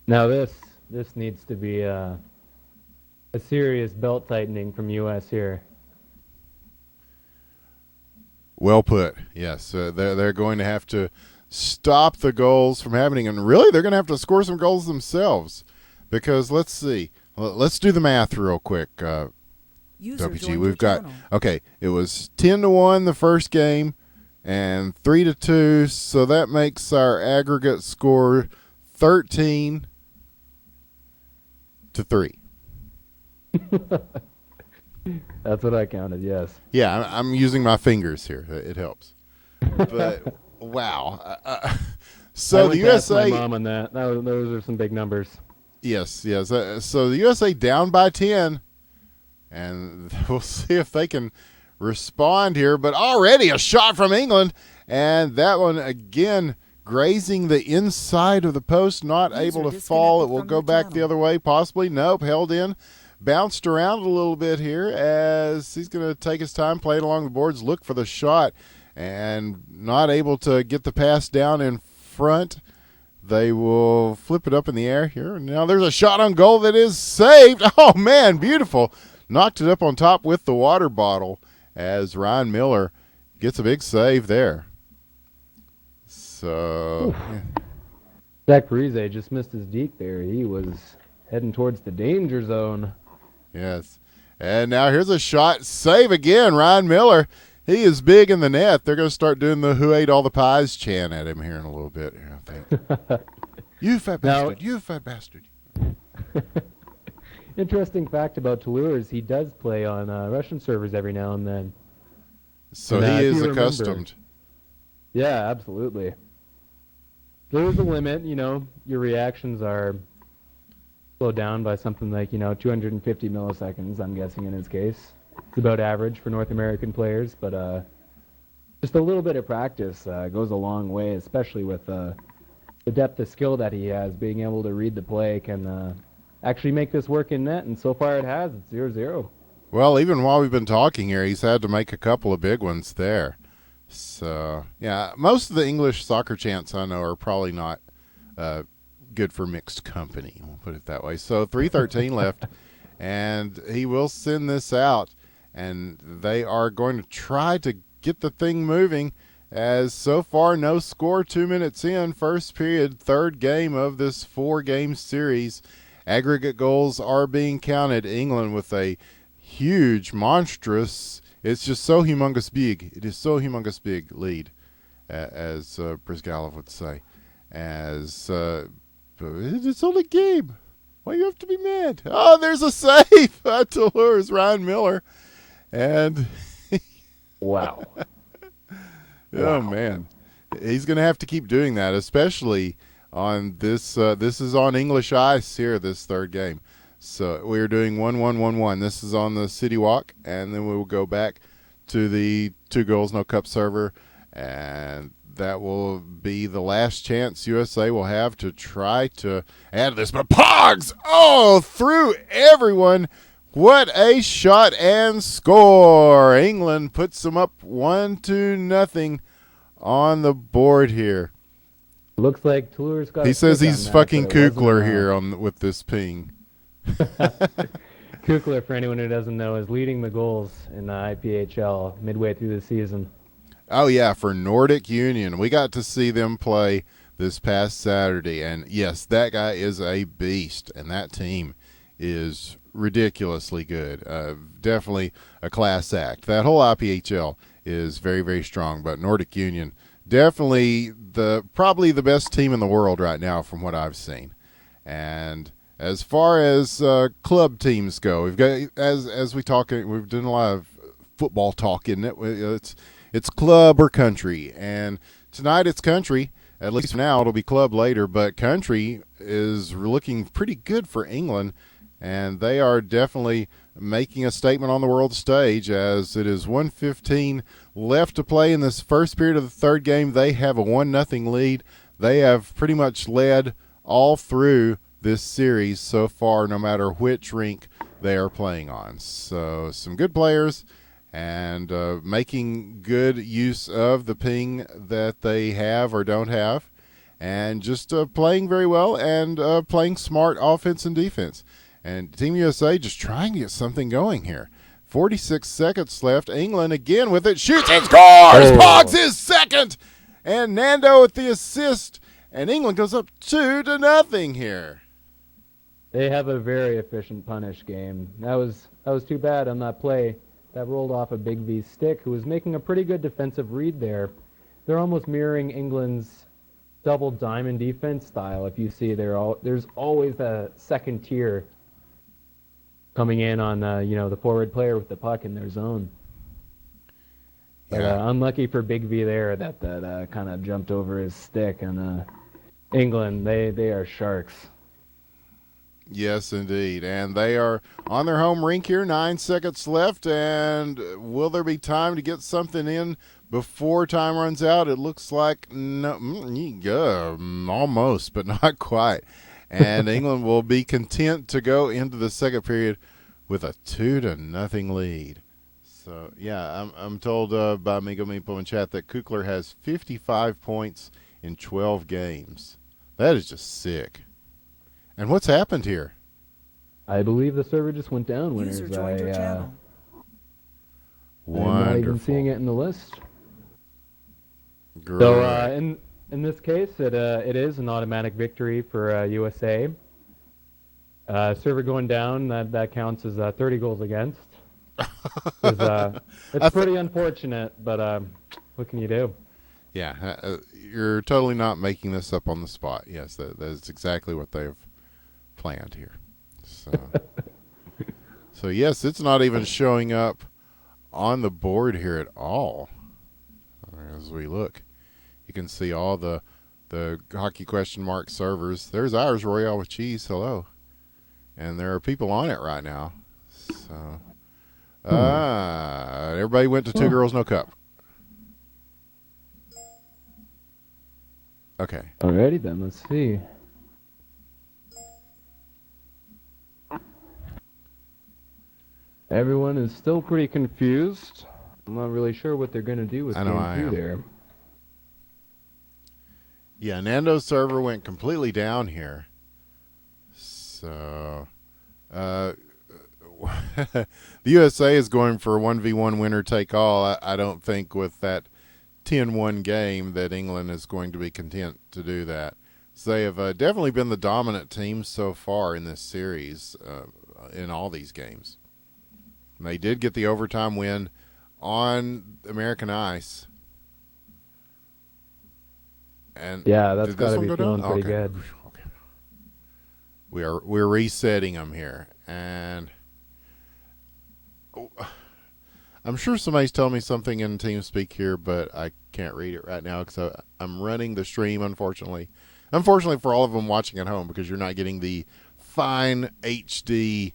Now this needs to be a serious belt tightening from US here. Well put. Yes, they're going to have to stop the goals from happening, and really they're going to have to score some goals themselves. Because let's see, let's do the math real quick. DopeyGee, we've got it was 10-1 the first game, and 3-2, so that makes our aggregate score 13-3. That's what I counted, yes. Yeah, I'm using my fingers here. It helps. But wow. So the USA. My mom on that. Those are some big numbers. Yes. So the USA down by 10, and we'll see if they can respond here. But already a shot from England, and that one again grazing the inside of the post, not able to fall. It will go back the other way, possibly. Nope, held in. Bounced around a little bit here as he's going to take his time, play it along the boards, look for the shot, and not able to get the pass down in front. They will flip it up in the air here. Now there's a shot on goal that is saved. Oh, man, beautiful. Knocked it up on top with the water bottle as Ryan Miller gets a big save there. So, yeah. Zach Parise just missed his deke there. He was heading towards the danger zone. Yes. And now here's a shot. Save again, Ryan Miller. He is big in the net. They're going to start doing the "Who ate all the pies" chant at him here in a little bit, I think. You fat bastard. You fat bastard. Interesting fact about Toulouse is he does play on Russian servers every now and then. So he is accustomed. Yeah, absolutely. There is a limit, your reactions are slowed down by something like, 250 milliseconds, I'm guessing in his case. It's about average for North American players, but just a little bit of practice goes a long way, especially with the depth of skill that he has. Being able to read the play can actually make this work in net, and so far it has. It's 0-0. Well, even while we've been talking here, he's had to make a couple of big ones there. So, yeah, most of the English soccer chants I know are probably not good for mixed company. We'll put it that way. So 3:13 left, and he will send this out, and they are going to try to get the thing moving. As so far, no score 2 minutes in, first period, third game of this 4-game series. Aggregate goals are being counted. England with a huge, monstrous, it's just so humongous big. It is so humongous big lead, as Brizgalov would say. As it's only a game. Why you have to be mad? Oh, there's a save to lures Ryan Miller. And Wow. oh, man. He's going to have to keep doing that, especially on this. This is on English ice here, this third game. So we're doing 1-1-1-1. This is on the City Walk, and then we will go back to the 2 goals, no cup server, and that will be the last chance USA will have to try to add this. But Pogs, through everyone. What a shot and score. England puts them up 1-0 on the board here. Looks like Toulouse got. He says he's fucking Kukler here with this ping. Kukler, for anyone who doesn't know, is leading the goals in the IPHL midway through the season. Oh, yeah, for Nordic Union. We got to see them play this past Saturday, and yes, that guy is a beast, and that team is ridiculously good. Definitely a class act. That whole IPHL is very, very strong, but Nordic Union, definitely probably the best team in the world right now from what I've seen. And as far as club teams go, we've got as we talk, we've done a lot of football talk, isn't it? It's club or country, and tonight it's country. At least for now, it'll be club later, but country is looking pretty good for England, and they are definitely making a statement on the world stage as it is 1:15 left to play in this first period of the third game. They have a 1-0 lead. They have pretty much led all through this series so far, no matter which rink they are playing on. So some good players and making good use of the ping that they have or don't have, and just playing very well and playing smart offense and defense. And Team USA just trying to get something going here. 46 seconds left. England again with it. Shoots and scores! Pogs is second! And Nando with the assist. And England goes up 2-0 here. They have a very efficient punish game. That was too bad on that play. That rolled off a Big V's stick, who was making a pretty good defensive read there. They're almost mirroring England's double diamond defense style. If you see, there's always a second tier coming in on the forward player with the puck in their zone. But unlucky for Big V there that kind of jumped over his stick. And England, they are sharks. Yes, indeed. And they are on their home rink here, 9 seconds left. And will there be time to get something in before time runs out? It looks like no, almost, but not quite. And England will be content to go into the second period with a 2-0 lead. So, yeah, I'm told by Amigo Meepo in chat that Kukler has 55 points in 12 games. That is just sick. And what's happened here? I believe the server just went down, winners. User joined your channel. Wonderful. I'm not even seeing it in the list. Great. So in this case, it is an automatic victory for USA. Server going down, that counts as 30 goals against. It's pretty unfortunate, but what can you do? Yeah, you're totally not making this up on the spot. Yes, that is exactly what they've planned here. So yes, it's not even showing up on the board here at all. As we look, you can see all the the hockey question mark servers. There's ours, Royale with cheese. Hello. And there are people on it right now. So, everybody went to Two Girls No Cup. Okay. Alrighty then, let's see. Everyone is still pretty confused. I'm not really sure what they're going to do with game 2 there. Yeah, Nando's server went completely down here. So, the USA is going for a 1v1 winner take all. I don't think with that 10-1 game that England is going to be content to do that. So they have definitely been the dominant team so far in this series in all these games. And they did get the overtime win on American ice. And yeah, that's got to be feeling pretty good. Okay. We're resetting them here, and I'm sure somebody's telling me something in TeamSpeak here, but I can't read it right now because I'm running the stream. Unfortunately for all of them watching at home, because you're not getting the fine HD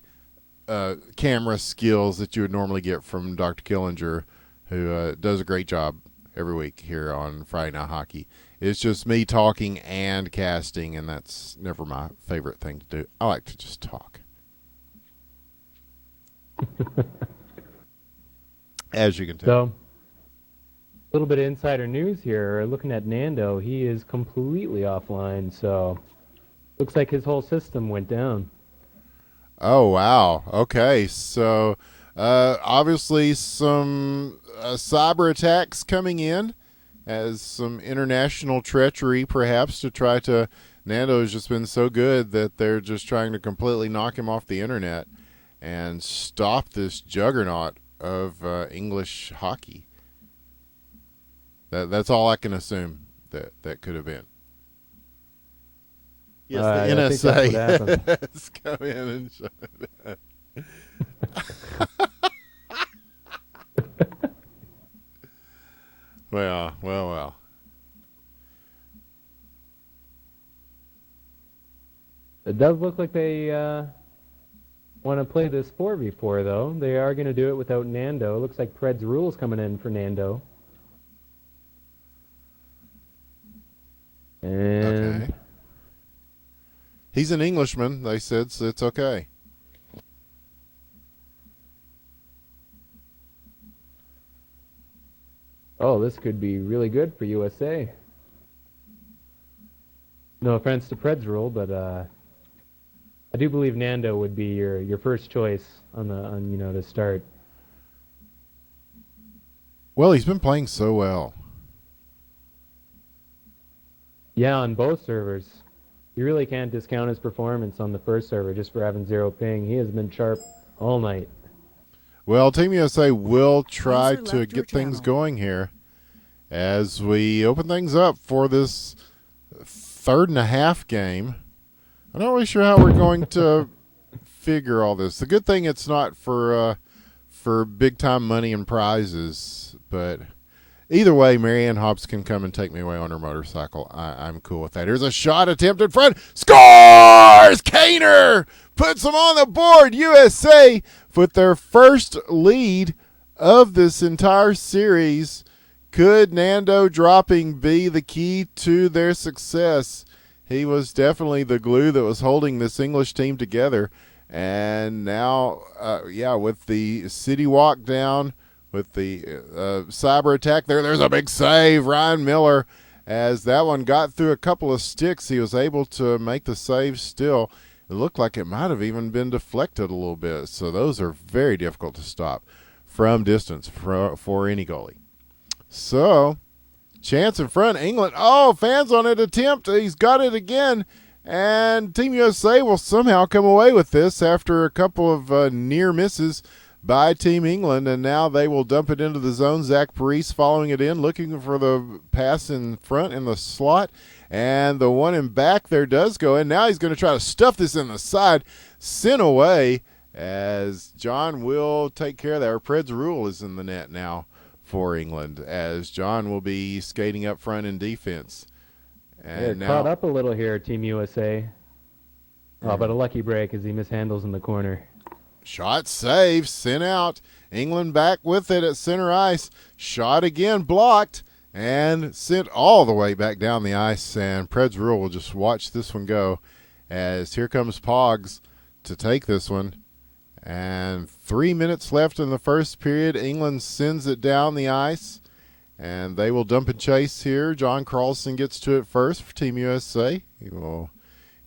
camera skills that you would normally get from Dr. Killinger, who does a great job every week here on Friday Night Hockey. It's just me talking and casting, and that's never my favorite thing to do. I like to just talk. As you can tell. So, a little bit of insider news here. Looking at Nando, he is completely offline, so looks like his whole system went down. Oh, wow. Okay, so obviously some cyber attacks coming in, as some international treachery perhaps to try to... Nando has just been so good that they're just trying to completely knock him off the internet and stop this juggernaut of English hockey. That's all I can assume that could have been. Yes, the NSA has come in and shut it down. Well. It does look like they want to play this 4v4, though. They are going to do it without Nando. It looks like Pred's Rules coming in for Nando. And okay. He's an Englishman, they said, so it's okay. Oh, this could be really good for USA. No offense to Pred's Rule, but I do believe Nando would be your first choice on to start. Well, he's been playing so well. Yeah, on both servers. You really can't discount his performance on the first server just for having 0 ping. He has been sharp all night. Well, Team USA will try to get things going here as we open things up for this 3rd and a half game. I'm not really sure how we're going to figure all this. The good thing it's not for big time money and prizes, but either way, Marianne Hobbs can come and take me away on her motorcycle. I'm cool with that. Here's a shot attempt in front. Scores! Kaner puts them on the board. USA with their first lead of this entire series. Could Nando dropping be the key to their success? He was definitely the glue that was holding this English team together. And now, with the city walk down, with the cyber attack there's a big save. Ryan Miller, as that one got through a couple of sticks, he was able to make the save still. It looked like it might have even been deflected a little bit. So those are very difficult to stop from distance for any goalie. So, chance in front. England. Oh, fans on it attempt. He's got it again. And Team USA will somehow come away with this after a couple of near misses by Team England. And now they will dump it into the zone. Zach Parise following it in, looking for the pass in front in the slot. And the one in back there does go in. Now he's going to try to stuff this in the side. Sent away as John will take care of that. Pred's Rule is in the net now for England, as John will be skating up front in defense. They're And caught now, up a little here, Team USA. Oh, but a lucky break as he mishandles in the corner. shot saved, sent out. England back with it at center ice. Shot again, blocked, and sent all the way back down the ice. And Preds Rule will just watch this one go as here comes Pogs to take this one. And 3 minutes left in the first period. England sends it down the ice, and they will dump and chase here. John Carlson gets to it first for Team USA. He will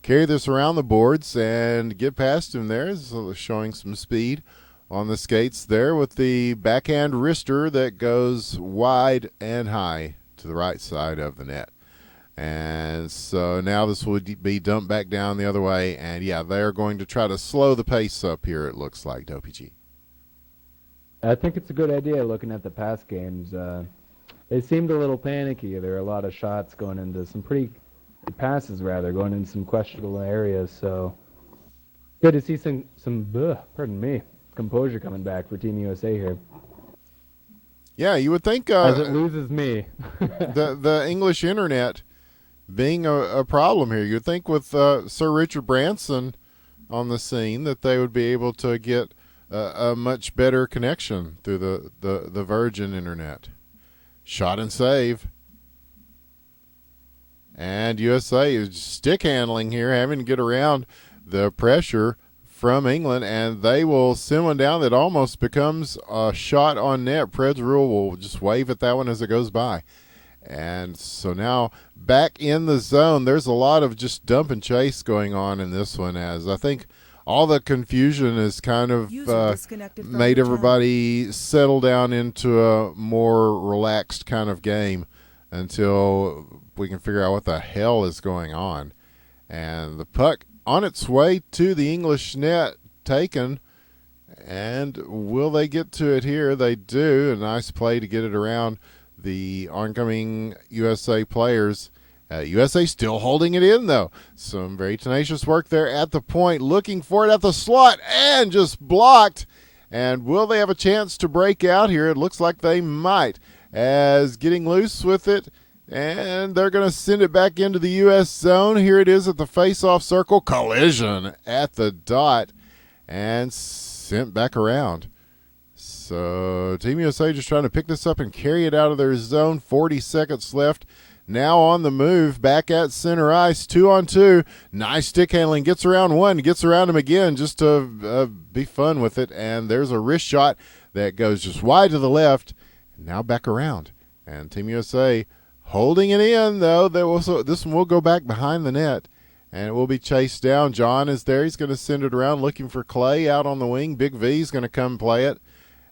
carry this around the boards and get past him there, so showing some speed on the skates there with the backhand wrister that goes wide and high to the right side of the net. And so now this would be dumped back down the other way. And, yeah, they're going to try to slow the pace up here, it looks like, DopeyGee. I think it's a good idea looking at the past games. It seemed a little panicky. There are a lot of shots going into some passes, going into some questionable areas. So good to see some composure coming back for Team USA here. Yeah, you would think as it loses me. the English internet being a problem here. You'd think with Sir Richard Branson on the scene that they would be able to get a much better connection through the Virgin internet. Shot and save. And USA is stick handling here, having to get around the pressure from England, and they will send one down that almost becomes a shot on net. Preds Rule will just wave at that one as it goes by. And so now back in the zone, there's a lot of just dump and chase going on in this one, as I think all the confusion has kind of made everybody settle down into a more relaxed kind of game until we can figure out what the hell is going on. And the puck on its way to the English net, taken. And will they get to it here? They do. A nice play to get it around the oncoming USA players. USA still holding it in, though. Some very tenacious work there at the point, looking for it at the slot, and just blocked. And will they have a chance to break out here? It looks like they might, as getting loose with it, and they're going to send it back into the U.S. zone. Here it is at the face-off circle. Collision at the dot, and sent back around. So Team USA just trying to pick this up and carry it out of their zone. 40 seconds left. Now on the move, back at center ice, 2-on-2. Nice stick handling, gets around one, gets around him again just to be fun with it. And there's a wrist shot that goes just wide to the left. Now back around. And Team USA holding it in, though. This one will go back behind the net, and it will be chased down. John is there. He's going to send it around looking for Clay out on the wing. Big V is going to come play it.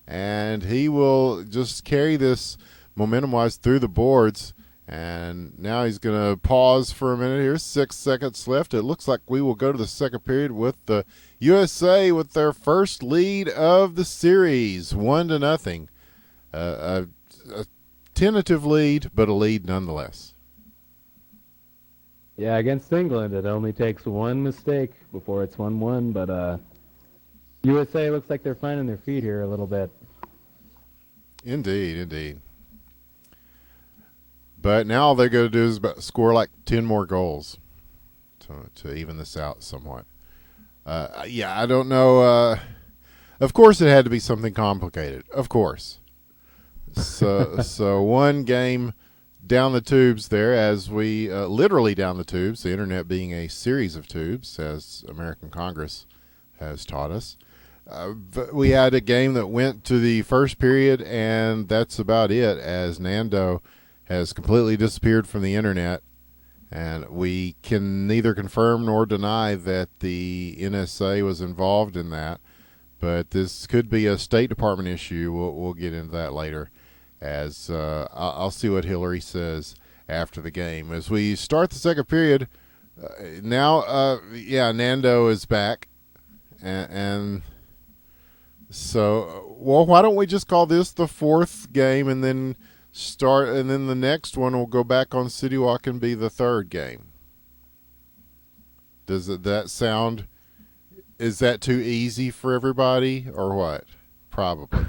And he will just carry this momentum-wise through the boards. And now he's going to pause for a minute here. 6 seconds left. It looks like we will go to the second period with the USA with their first lead of the series, 1-0. A tentative lead, but a lead nonetheless. Yeah, against England, it only takes one mistake before it's 1-1, but USA looks like they're finding their feet here a little bit. Indeed, indeed. But now all they're going to do is score like 10 more goals to even this out somewhat. Yeah, I don't know. Of course it had to be something complicated. Of course. So one game down the tubes there, as we literally down the tubes, the internet being a series of tubes, as American Congress has taught us. But we had a game that went to the first period, and that's about it, as Nando has completely disappeared from the internet, and we can neither confirm nor deny that the NSA was involved in that. But this could be a State Department issue. We'll get into that later, as I'll see what Hillary says after the game. As we start the second period, Nando is back, and so, well, why don't we just call this the fourth game and then the next one will go back on City Walk and be the third game? Does that sound, is that too easy for everybody or what? Probably.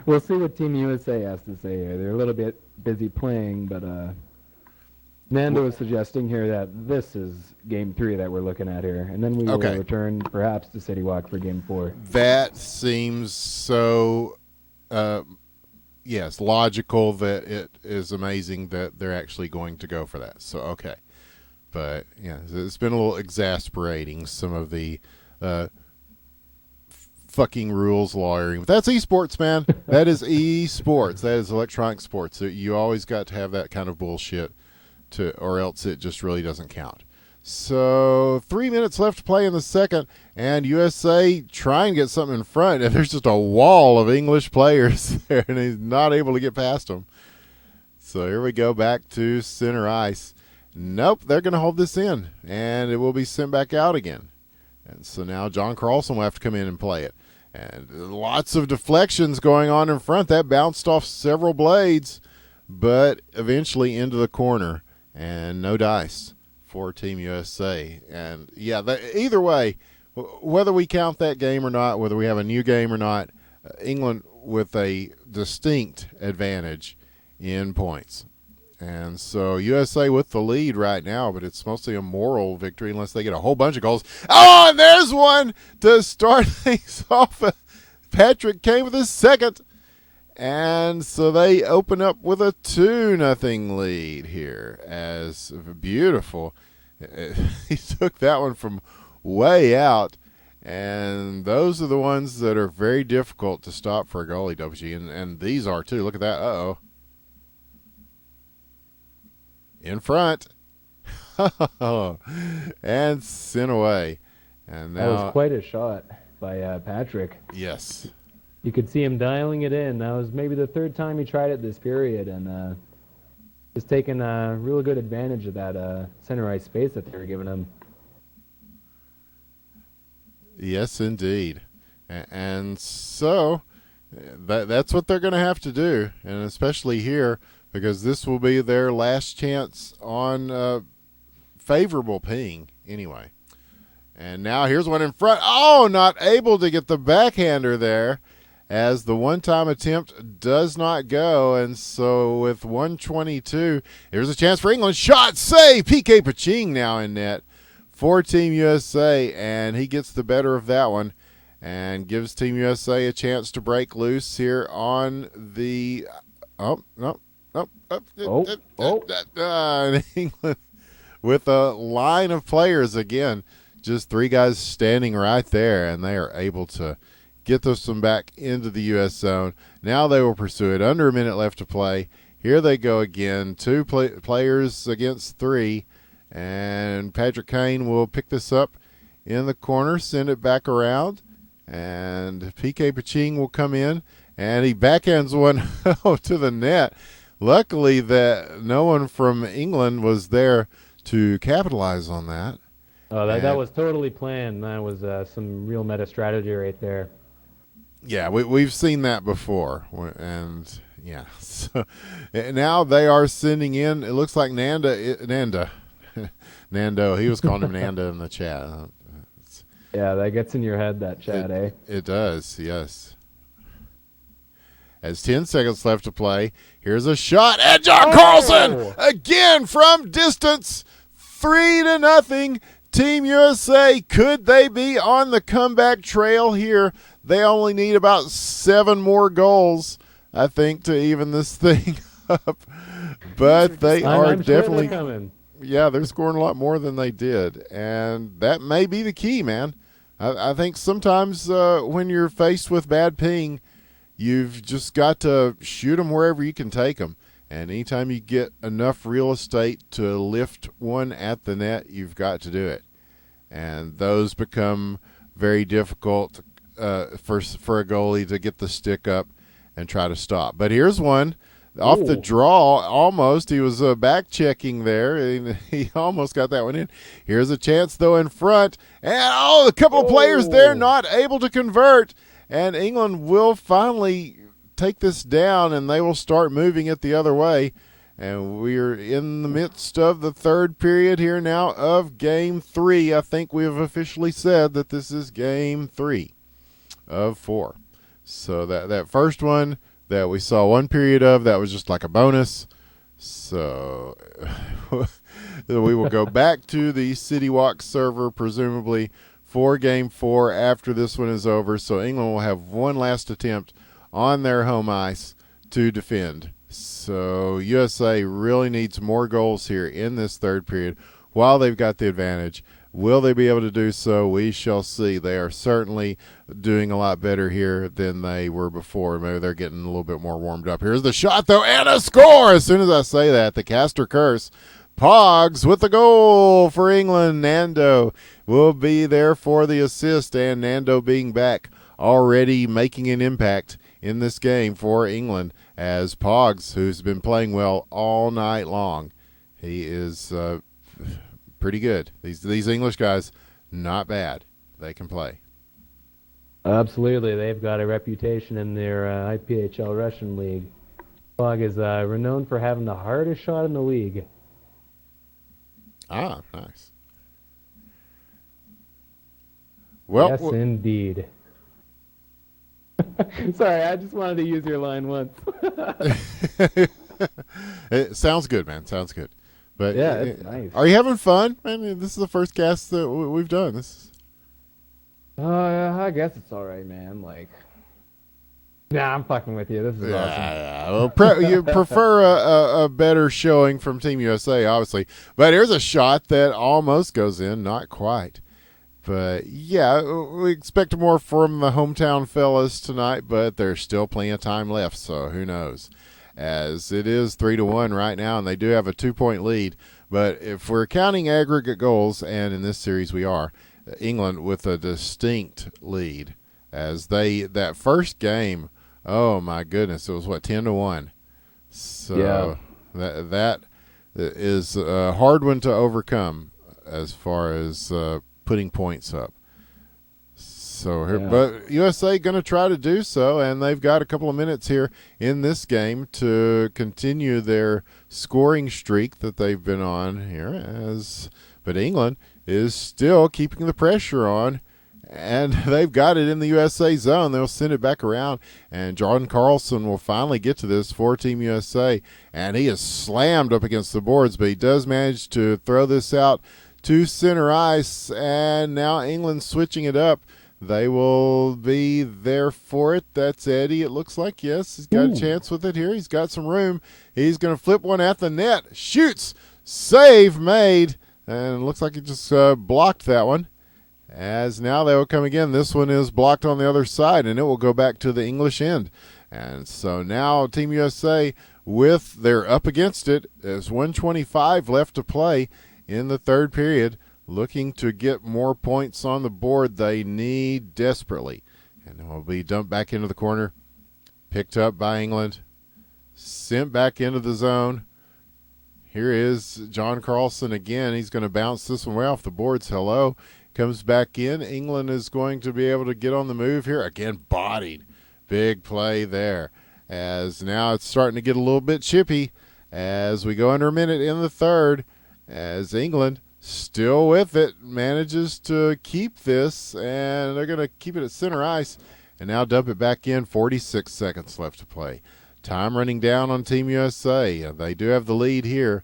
We'll see what Team USA has to say here. They're a little bit busy playing, but Nando is suggesting here that this is game 3 that we're looking at here, and then we will Okay. return perhaps to City Walk for game 4. That seems so, yes, logical that it is amazing that they're actually going to go for that. So, okay. But, yeah, it's been a little exasperating, some of the fucking rules lawyering. But that's esports, man. That is esports. That is electronic sports. So you always got to have that kind of bullshit, or else it just really doesn't count. So 3 minutes left to play in the second, and USA trying to get something in front, and there's just a wall of English players there, and he's not able to get past them. So here we go back to center ice. Nope, they're going to hold this in, and it will be sent back out again. And so now John Carlson will have to come in and play it. And lots of deflections going on in front. That bounced off several blades, but eventually into the corner, and no dice for Team USA. And, yeah, either way, whether we count that game or not, whether we have a new game or not, England with a distinct advantage in points. And so USA with the lead right now, but it's mostly a moral victory unless they get a whole bunch of goals. Oh, and there's one to start things off. Patrick Kane with his second. And so they open up with a 2-0 lead here. As beautiful. He took that one from way out. And those are the ones that are very difficult to stop for a goalie, DopeyGee. And these are too. Look at that. Uh-oh. In front. And sent away. And now, that was quite a shot by Patrick. Yes. You could see him dialing it in. That was maybe the third time he tried it this period, and just taking real good advantage of that center ice space that they were giving him. Yes, indeed. And so that's what they're going to have to do, and especially here, because this will be their last chance on favorable ping anyway. And now here's one in front. Oh, not able to get the backhander there, as the one-time attempt does not go. And so with 1:22, here's a chance for England. Shot, save, PK Paching now in net for Team USA, and he gets the better of that one and gives Team USA a chance to break loose here on the England with a line of players again. Just three guys standing right there, and they are able to get this one back into the U.S. zone. Now they will pursue it. Under a minute left to play. Here they go again. Two players against three, and Patrick Kane will pick this up in the corner, send it back around, and PK Paching will come in, and he backhands one to the net. Luckily that no one from England was there to capitalize on that. Oh, that was totally planned. That was some real meta strategy right there. Yeah, we've seen that before, and yeah. So now they are sending in. It looks like Nando. He was calling him Nanda in the chat. Yeah, that gets in your head, that chat, eh? It does, yes. As 10 seconds left to play, here's a shot at John Carlson again from distance. 3-0. Team USA, could they be on the comeback trail here? They only need about 7 more goals, I think, to even this thing up. But they are definitely coming. Yeah, they're scoring a lot more than they did, and that may be the key, man. I think sometimes when you're faced with bad ping, you've just got to shoot them wherever you can take them. And anytime you get enough real estate to lift one at the net, you've got to do it. And those become very difficult for a goalie to get the stick up and try to stop. But here's one off the draw, almost. He was back checking there, and he almost got that one in. Here's a chance, though, in front. And, a couple of players there not able to convert. And England will finally take this down, and they will start moving it the other way. And we're in the midst of the third period here now of Game 3. I think we have officially said that this is Game 3 of 4. So that first one that we saw one period of, that was just like a bonus. So we will go back to the City Walk server, presumably for Game 4 after this one is over. So England will have one last attempt on their home ice to defend. So USA really needs more goals here in this third period while they've got the advantage. Will they be able to do so? We shall see. They are certainly doing a lot better here than they were before. Maybe they're getting a little bit more warmed up. Here's the shot, though, and a score! As soon as I say that, the Castor curse. Pogs with the goal for England. Nando will be there for the assist, and Nando being back already making an impact in this game for England as Pogs, who's been playing well all night long. He is pretty good. These English guys, not bad. They can play. Absolutely. They've got a reputation in their IPHL Russian League. Pog is renowned for having the hardest shot in the league. Ah, nice. Well, yes, indeed. Sorry, I just wanted to use your line once. It sounds good, man. Sounds good. But yeah, it's nice. Are you having fun? I mean, this is the first cast that we've done. I guess it's all right, man. Like, nah, I'm fucking with you. This is awesome. Yeah. Well, you prefer a better showing from Team USA, obviously. But here's a shot that almost goes in, not quite. But, yeah, we expect more from the hometown fellas tonight, but there's still plenty of time left, so who knows. As it is 3-1 right now, and they do have a 2-point lead. But if we're counting aggregate goals, and in this series we are, England with a distinct lead. As that first game, oh my goodness, it was 10-1. So yeah. that is a hard one to overcome as far as putting points up. So here, yeah. But USA going to try to do so, and they've got a couple of minutes here in this game to continue their scoring streak that they've been on here. But England is still keeping the pressure on, and they've got it in the USA zone. They'll send it back around, and Jordan Carlson will finally get to this for Team USA, and he is slammed up against the boards, but he does manage to throw this out to center ice, and now England switching it up. They will be there for it. That's Eddie, it looks like. Yes, he's got a chance with it here. He's got some room. He's going to flip one at the net. Shoots. Save made. And it looks like he just blocked that one. As now they will come again. This one is blocked on the other side, and it will go back to the English end. And so now Team USA, they're up against it. There's 1:25 left to play in the third period. Looking to get more points on the board they need desperately. And it will be dumped back into the corner. Picked up by England. Sent back into the zone. Here is John Carlson again. He's going to bounce this one way off the boards. Hello. Comes back in. England is going to be able to get on the move here. Again, bodied. Big play there. As now it's starting to get a little bit chippy as we go under a minute in the third. As England, still with it, manages to keep this, and they're going to keep it at center ice and now dump it back in. 46 seconds left to play. Time running down on Team USA. They do have the lead here,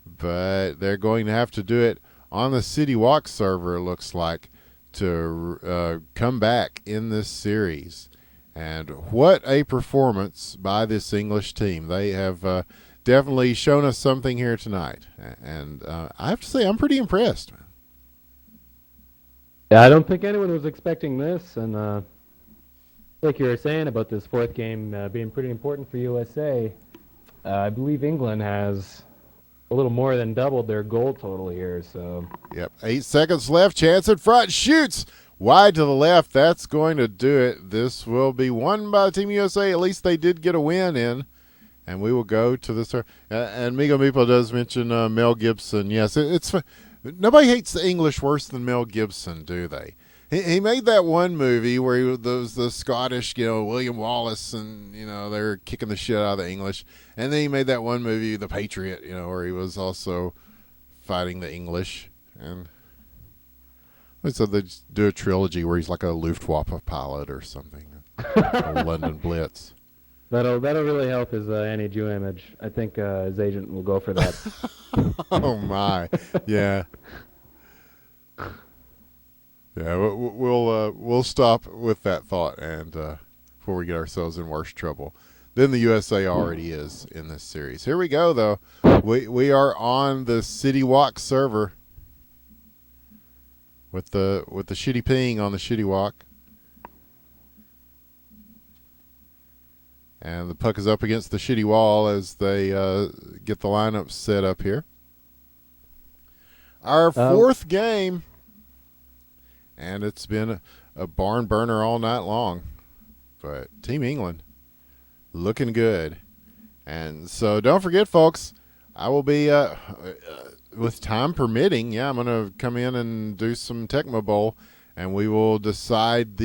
but they're going to have to do it on the City Walk server, it looks like, to come back in this series. And what a performance by this English team. They have definitely shown us something here tonight. And I have to say, I'm pretty impressed. Yeah, I don't think anyone was expecting this. And like you were saying about this fourth game being pretty important for USA, I believe England has a little more than doubled their goal total here. So yep, 8 seconds left. Chance in front. Shoots wide to the left. That's going to do it. This will be won by Team USA. At least they did get a win in. And we will go to this. And Migo Meepo does mention Mel Gibson. Yes, it's nobody hates the English worse than Mel Gibson, do they? He made that one movie where he was the Scottish, William Wallace, and, they're kicking the shit out of the English. And then he made that one movie, The Patriot, where he was also fighting the English. And so they do a trilogy where he's like a Luftwaffe pilot or something. A London Blitz. That'll really help his anti-Jew image. I think his agent will go for that. Oh my, yeah, yeah. We'll stop with that thought, and before we get ourselves in worse trouble than the USA already is in this series. Here we go, though. We are on the City Walk server with the shitty ping on the Shitty Walk. And the puck is up against the shitty wall as they get the lineup set up here. Our fourth game, and it's been a barn burner all night long. But Team England looking good. And so don't forget, folks, I will be, with time permitting, I'm going to come in and do some Tecmo Bowl, and we will decide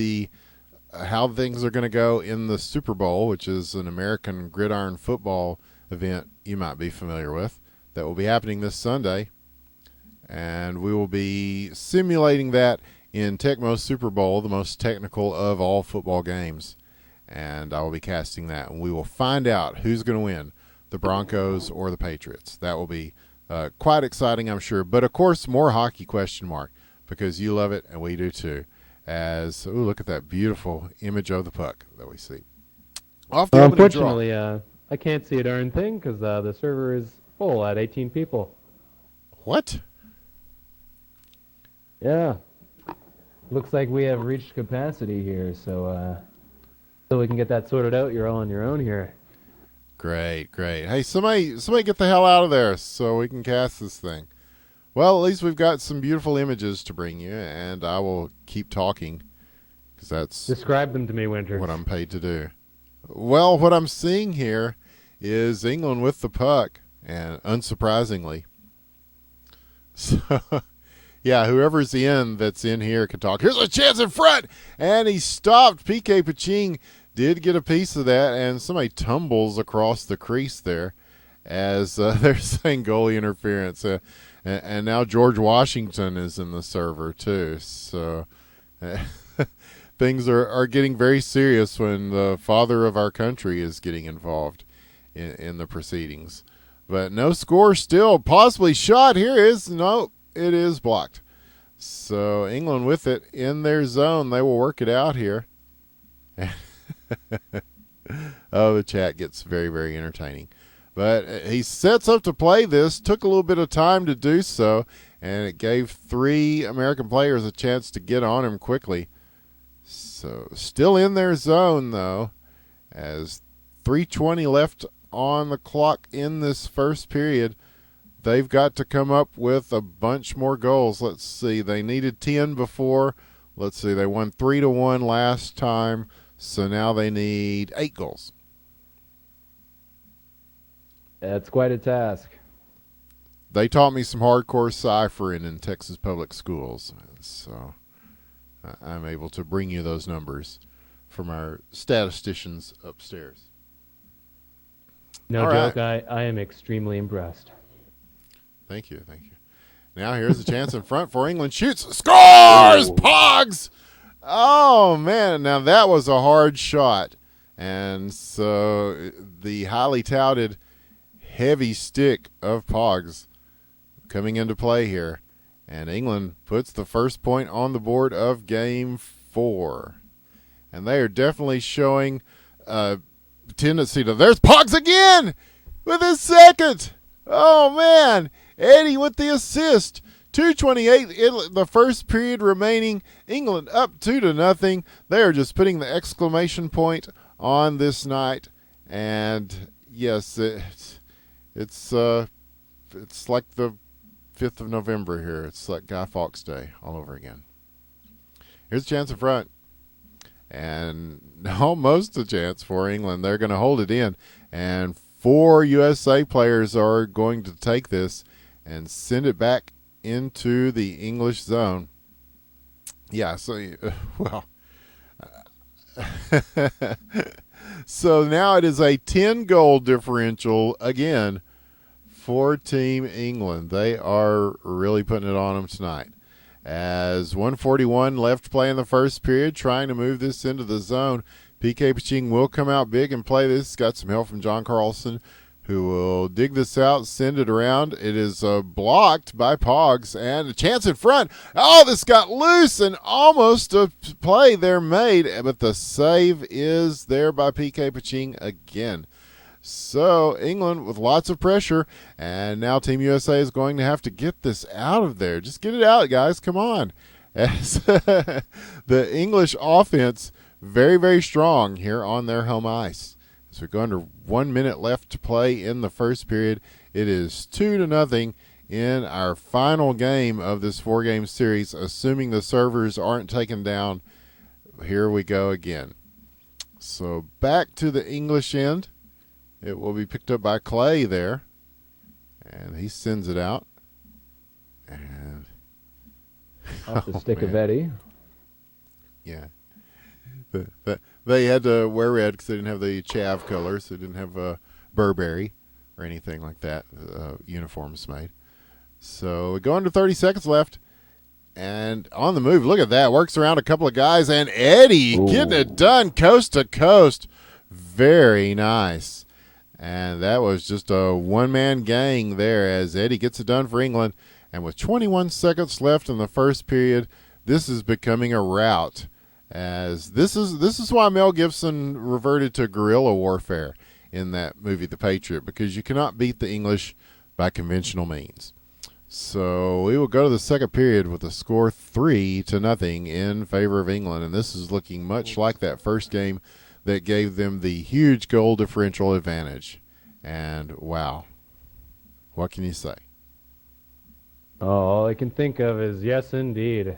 how things are going to go in the Super Bowl, which is an American gridiron football event you might be familiar with, that will be happening this Sunday. And we will be simulating that in Tecmo Super Bowl, the most technical of all football games. And I will be casting that, and we will find out who's going to win, the Broncos or the Patriots. That will be quite exciting, I'm sure. But, of course, more hockey question mark, because you love it and we do too. Look at that beautiful image of the puck that we see. Unfortunately, I can't see a darn thing because the server is full at 18 people. What? Yeah. Looks like we have reached capacity here, so we can get that sorted out. You're all on your own here. Great. Hey, somebody get the hell out of there so we can cast this thing. Well, at least we've got some beautiful images to bring you, and I will keep talking because that's describe them to me, Winters. What I'm paid to do. Well, what I'm seeing here is England with the puck, and unsurprisingly, so yeah, whoever's that's in here can talk. Here's a chance in front, and he stopped. PK Paching did get a piece of that, and somebody tumbles across the crease there as they're saying goalie interference. And now George Washington is in the server too. So things are getting very serious when the father of our country is getting involved in the proceedings. But no score still. Possibly shot. Here is. No, it is blocked. So England with it in their zone. They will work it out here. Oh, the chat gets very, very entertaining. But he sets up to play this, took a little bit of time to do so, and it gave 3 American players a chance to get on him quickly. So still in their zone, though, as 3:20 left on the clock in this first period. They've got to come up with a bunch more goals. Let's see. They needed 10 before. Let's see. They won 3-1 last time, so now they need 8 goals. That's quite a task. They taught me some hardcore ciphering in Texas public schools, so I'm able to bring you those numbers from our statisticians upstairs. No All joke, right. I am extremely impressed. Thank you. Now here's a chance in front for England. Shoots, scores, Pogs! Oh, man, now that was a hard shot. And so the highly touted heavy stick of Pogs coming into play here. And England puts the first point on the board of Game 4. And they are definitely showing a tendency to... There's Pogs again with his second. Oh, man. Eddie with the assist. 2:28 the first period remaining. England up 2-0. They are just putting the exclamation point on this night. And, yes, it's like the 5th of November here. It's like Guy Fawkes Day all over again. Here's a chance in front. And almost a chance for England. They're going to hold it in. And 4 USA players are going to take this and send it back into the English zone. Yeah, so, well. So now it is a 10-goal differential again for Team England. They are really putting it on them tonight. As 1:41 left to play in the first period, trying to move this into the zone. PK Paching will come out big and play this. Got some help from John Carlson, who will dig this out, send it around. It is blocked by Pogs, and a chance in front. Oh, this got loose, and almost a play there made, but the save is there by PK Paching again. So England with lots of pressure, and now Team USA is going to have to get this out of there. Just get it out, guys. Come on. As the English offense very, very strong here on their home ice. As we go under 1 minute left to play in the first period, it is 2-0 in our final game of this 4-game series, assuming the servers aren't taken down. Here we go again. So back to the English end. It will be picked up by Clay there, and he sends it out. And off the stick of Eddie. Yeah. They had to wear red because they didn't have the chav colors. So they didn't have Burberry or anything like that uniforms made. So we go under 30 seconds left. And on the move, look at that. Works around a couple of guys. And Eddie getting it done coast to coast. Very nice. And that was just a one-man gang there as Eddie gets it done for England. And with 21 seconds left in the first period, this is becoming a rout. As this is why Mel Gibson reverted to guerrilla warfare in that movie The Patriot, because you cannot beat the English by conventional means. So we will go to the second period with a score 3-0 in favor of England, and this is looking much like that first game that gave them the huge goal differential advantage. And wow, what can you say? Oh, all I can think of is yes, indeed.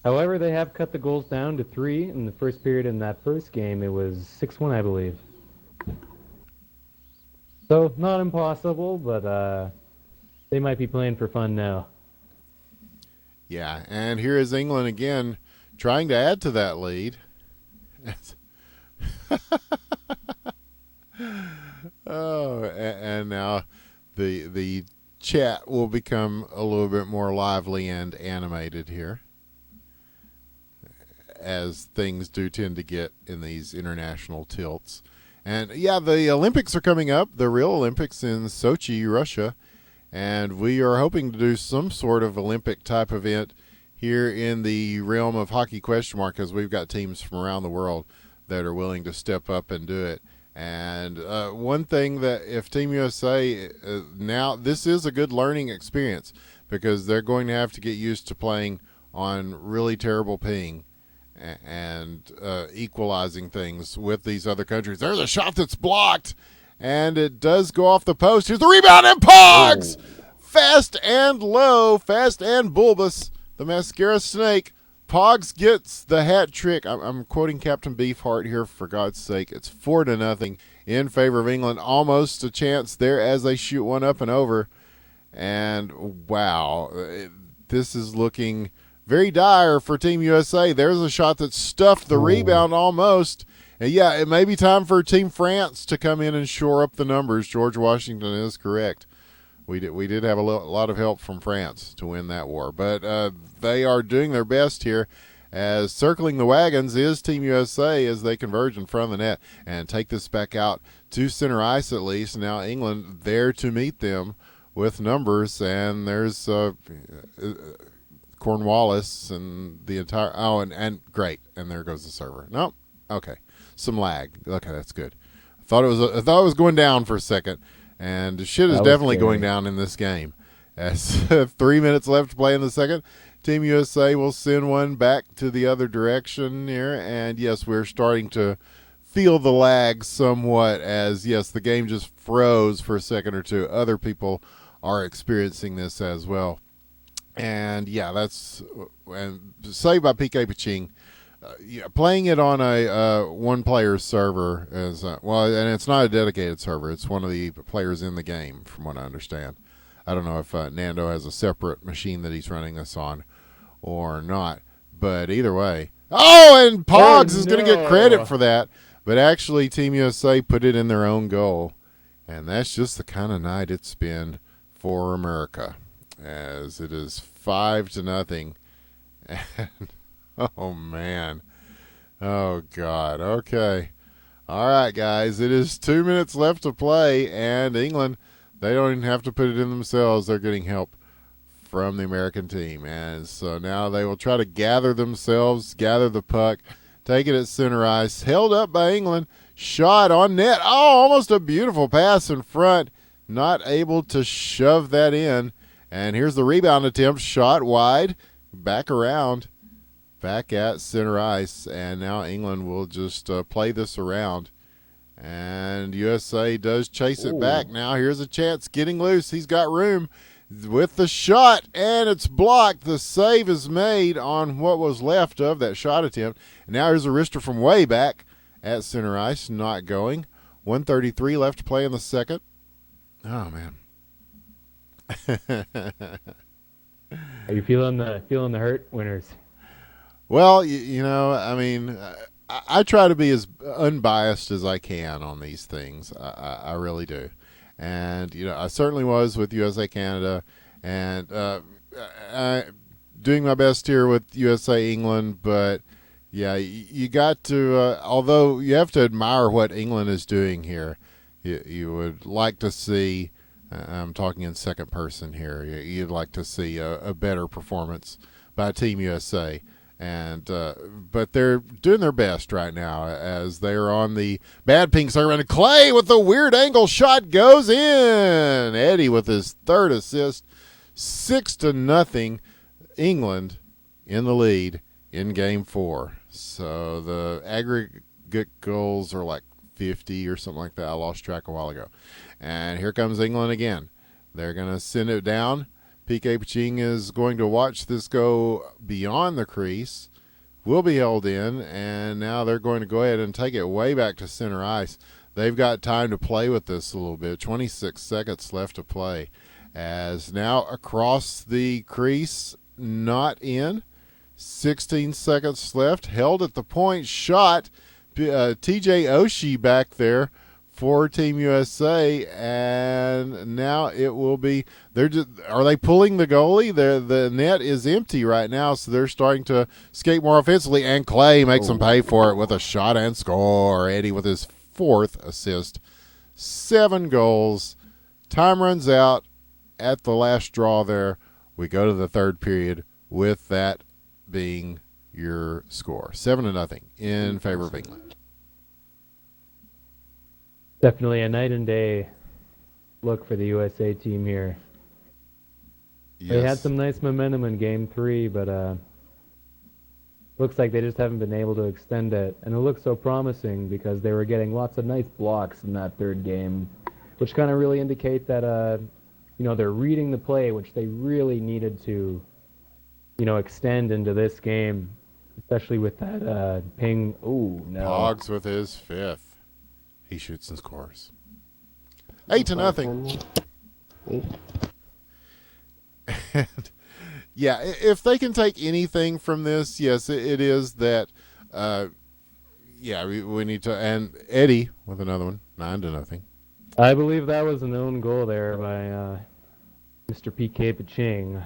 However, they have cut the goals down to 3 in the first period. In that first game, it was 6-1, I believe. So, not impossible, but they might be playing for fun now. Yeah, and here is England again trying to add to that lead. Oh, and now the chat will become a little bit more lively and animated here, as things do tend to get in these international tilts. And yeah, the Olympics are coming up, the real Olympics in Sochi, Russia, and we are hoping to do some sort of Olympic type event here in the realm of hockey ? Because we've got teams from around the world that are willing to step up and do it. And one thing that if Team USA, now this is a good learning experience because they're going to have to get used to playing on really terrible ping and equalizing things with these other countries. There's a shot that's blocked, and it does go off the post. Here's the rebound, and Pogs! Fast and low, fast and bulbous, the mascara snake. Pogs gets the hat trick. I'm quoting Captain Beefheart here, for God's sake. It's 4-0 in favor of England. Almost a chance there as they shoot one up and over. And, wow, this is looking very dire for Team USA. There's a shot that stuffed the rebound almost. And, yeah, it may be time for Team France to come in and shore up the numbers. George Washington is correct. We did have a lot of help from France to win that war. But they are doing their best here, as circling the wagons is Team USA as they converge in front of the net and take this back out to center ice at least. Now England there to meet them with numbers, and there's Cornwallis and the entire – and great. And there goes the server. Nope. Okay. Some lag. Okay, that's good. I thought it was going down for a second. And shit is definitely going down in this game. As 3 minutes left to play in the second, Team USA will send one back to the other direction here. And, yes, we're starting to feel the lag somewhat as, yes, the game just froze for a second or two. Other people are experiencing this as well. And, yeah, that's saved by PK Paching. Yeah, playing it on a one-player server is and it's not a dedicated server. It's one of the players in the game, from what I understand. I don't know if Nando has a separate machine that he's running this on or not. But either way, and Pogs is going to get credit for that. But actually, Team USA put it in their own goal, and that's just the kind of night it's been for America, as it is 5-0. And oh, man. Oh, God. Okay. All right, guys. It is 2 minutes left to play, and England, they don't even have to put it in themselves. They're getting help from the American team. And so now they will try to gather themselves, gather the puck, take it at center ice. Held up by England. Shot on net. Oh, almost a beautiful pass in front. Not able to shove that in. And here's the rebound attempt. Shot wide. Back around. Back at center ice. And now England will just play this around. And USA does chase it back. Now here's a chance getting loose. He's got room with the shot, and it's blocked. The save is made on what was left of that shot attempt. And now here's a wrister from way back at center ice, not going. 1:33 left to play in the second. Oh, man. Are you feeling the hurt, Winners? Well, you know, I mean, I try to be as unbiased as I can on these things. I really do. And, you know, I certainly was with USA Canada, and doing my best here with USA England. But, yeah, you got to, although you have to admire what England is doing here, you would like to see, I'm talking in second person here, you'd like to see a better performance by Team USA. And but they're doing their best right now as they're on the bad pink circle. And Clay with the weird angle shot goes in. Eddie with his third assist. 6-0. England in the lead in Game 4. So the aggregate goals are like 50 or something like that. I lost track a while ago. And here comes England again. They're going to send it down. PK Paching is going to watch this go beyond the crease. Will be held in, and now they're going to go ahead and take it way back to center ice. They've got time to play with this a little bit. 26 seconds left to play. As now across the crease, not in. 16 seconds left. Held at the point. Shot. TJ Oshie back there for Team USA, and now it will be. Are they pulling the goalie? The net is empty right now, so they're starting to skate more offensively. And Clay makes them pay for it with a shot and score. Eddie with his fourth assist, 7 goals. Time runs out at the last draw. There, we go to the third period with that being your score, 7-0 in favor of England. Definitely a night and day look for the USA team here. Yes. They had some nice momentum in Game 3, but looks like they just haven't been able to extend it. And it looks so promising because they were getting lots of nice blocks in that third game, which kind of really indicate that they're reading the play, which they really needed to extend into this game, especially with that ping. Oh no! Boggs with his 5th. He shoots and scores. 8-0. And, yeah, if they can take anything from this, yes, it is that. We need to. And Eddie with another one, 9-0. I believe that was an own goal there by Mr. PK Paching.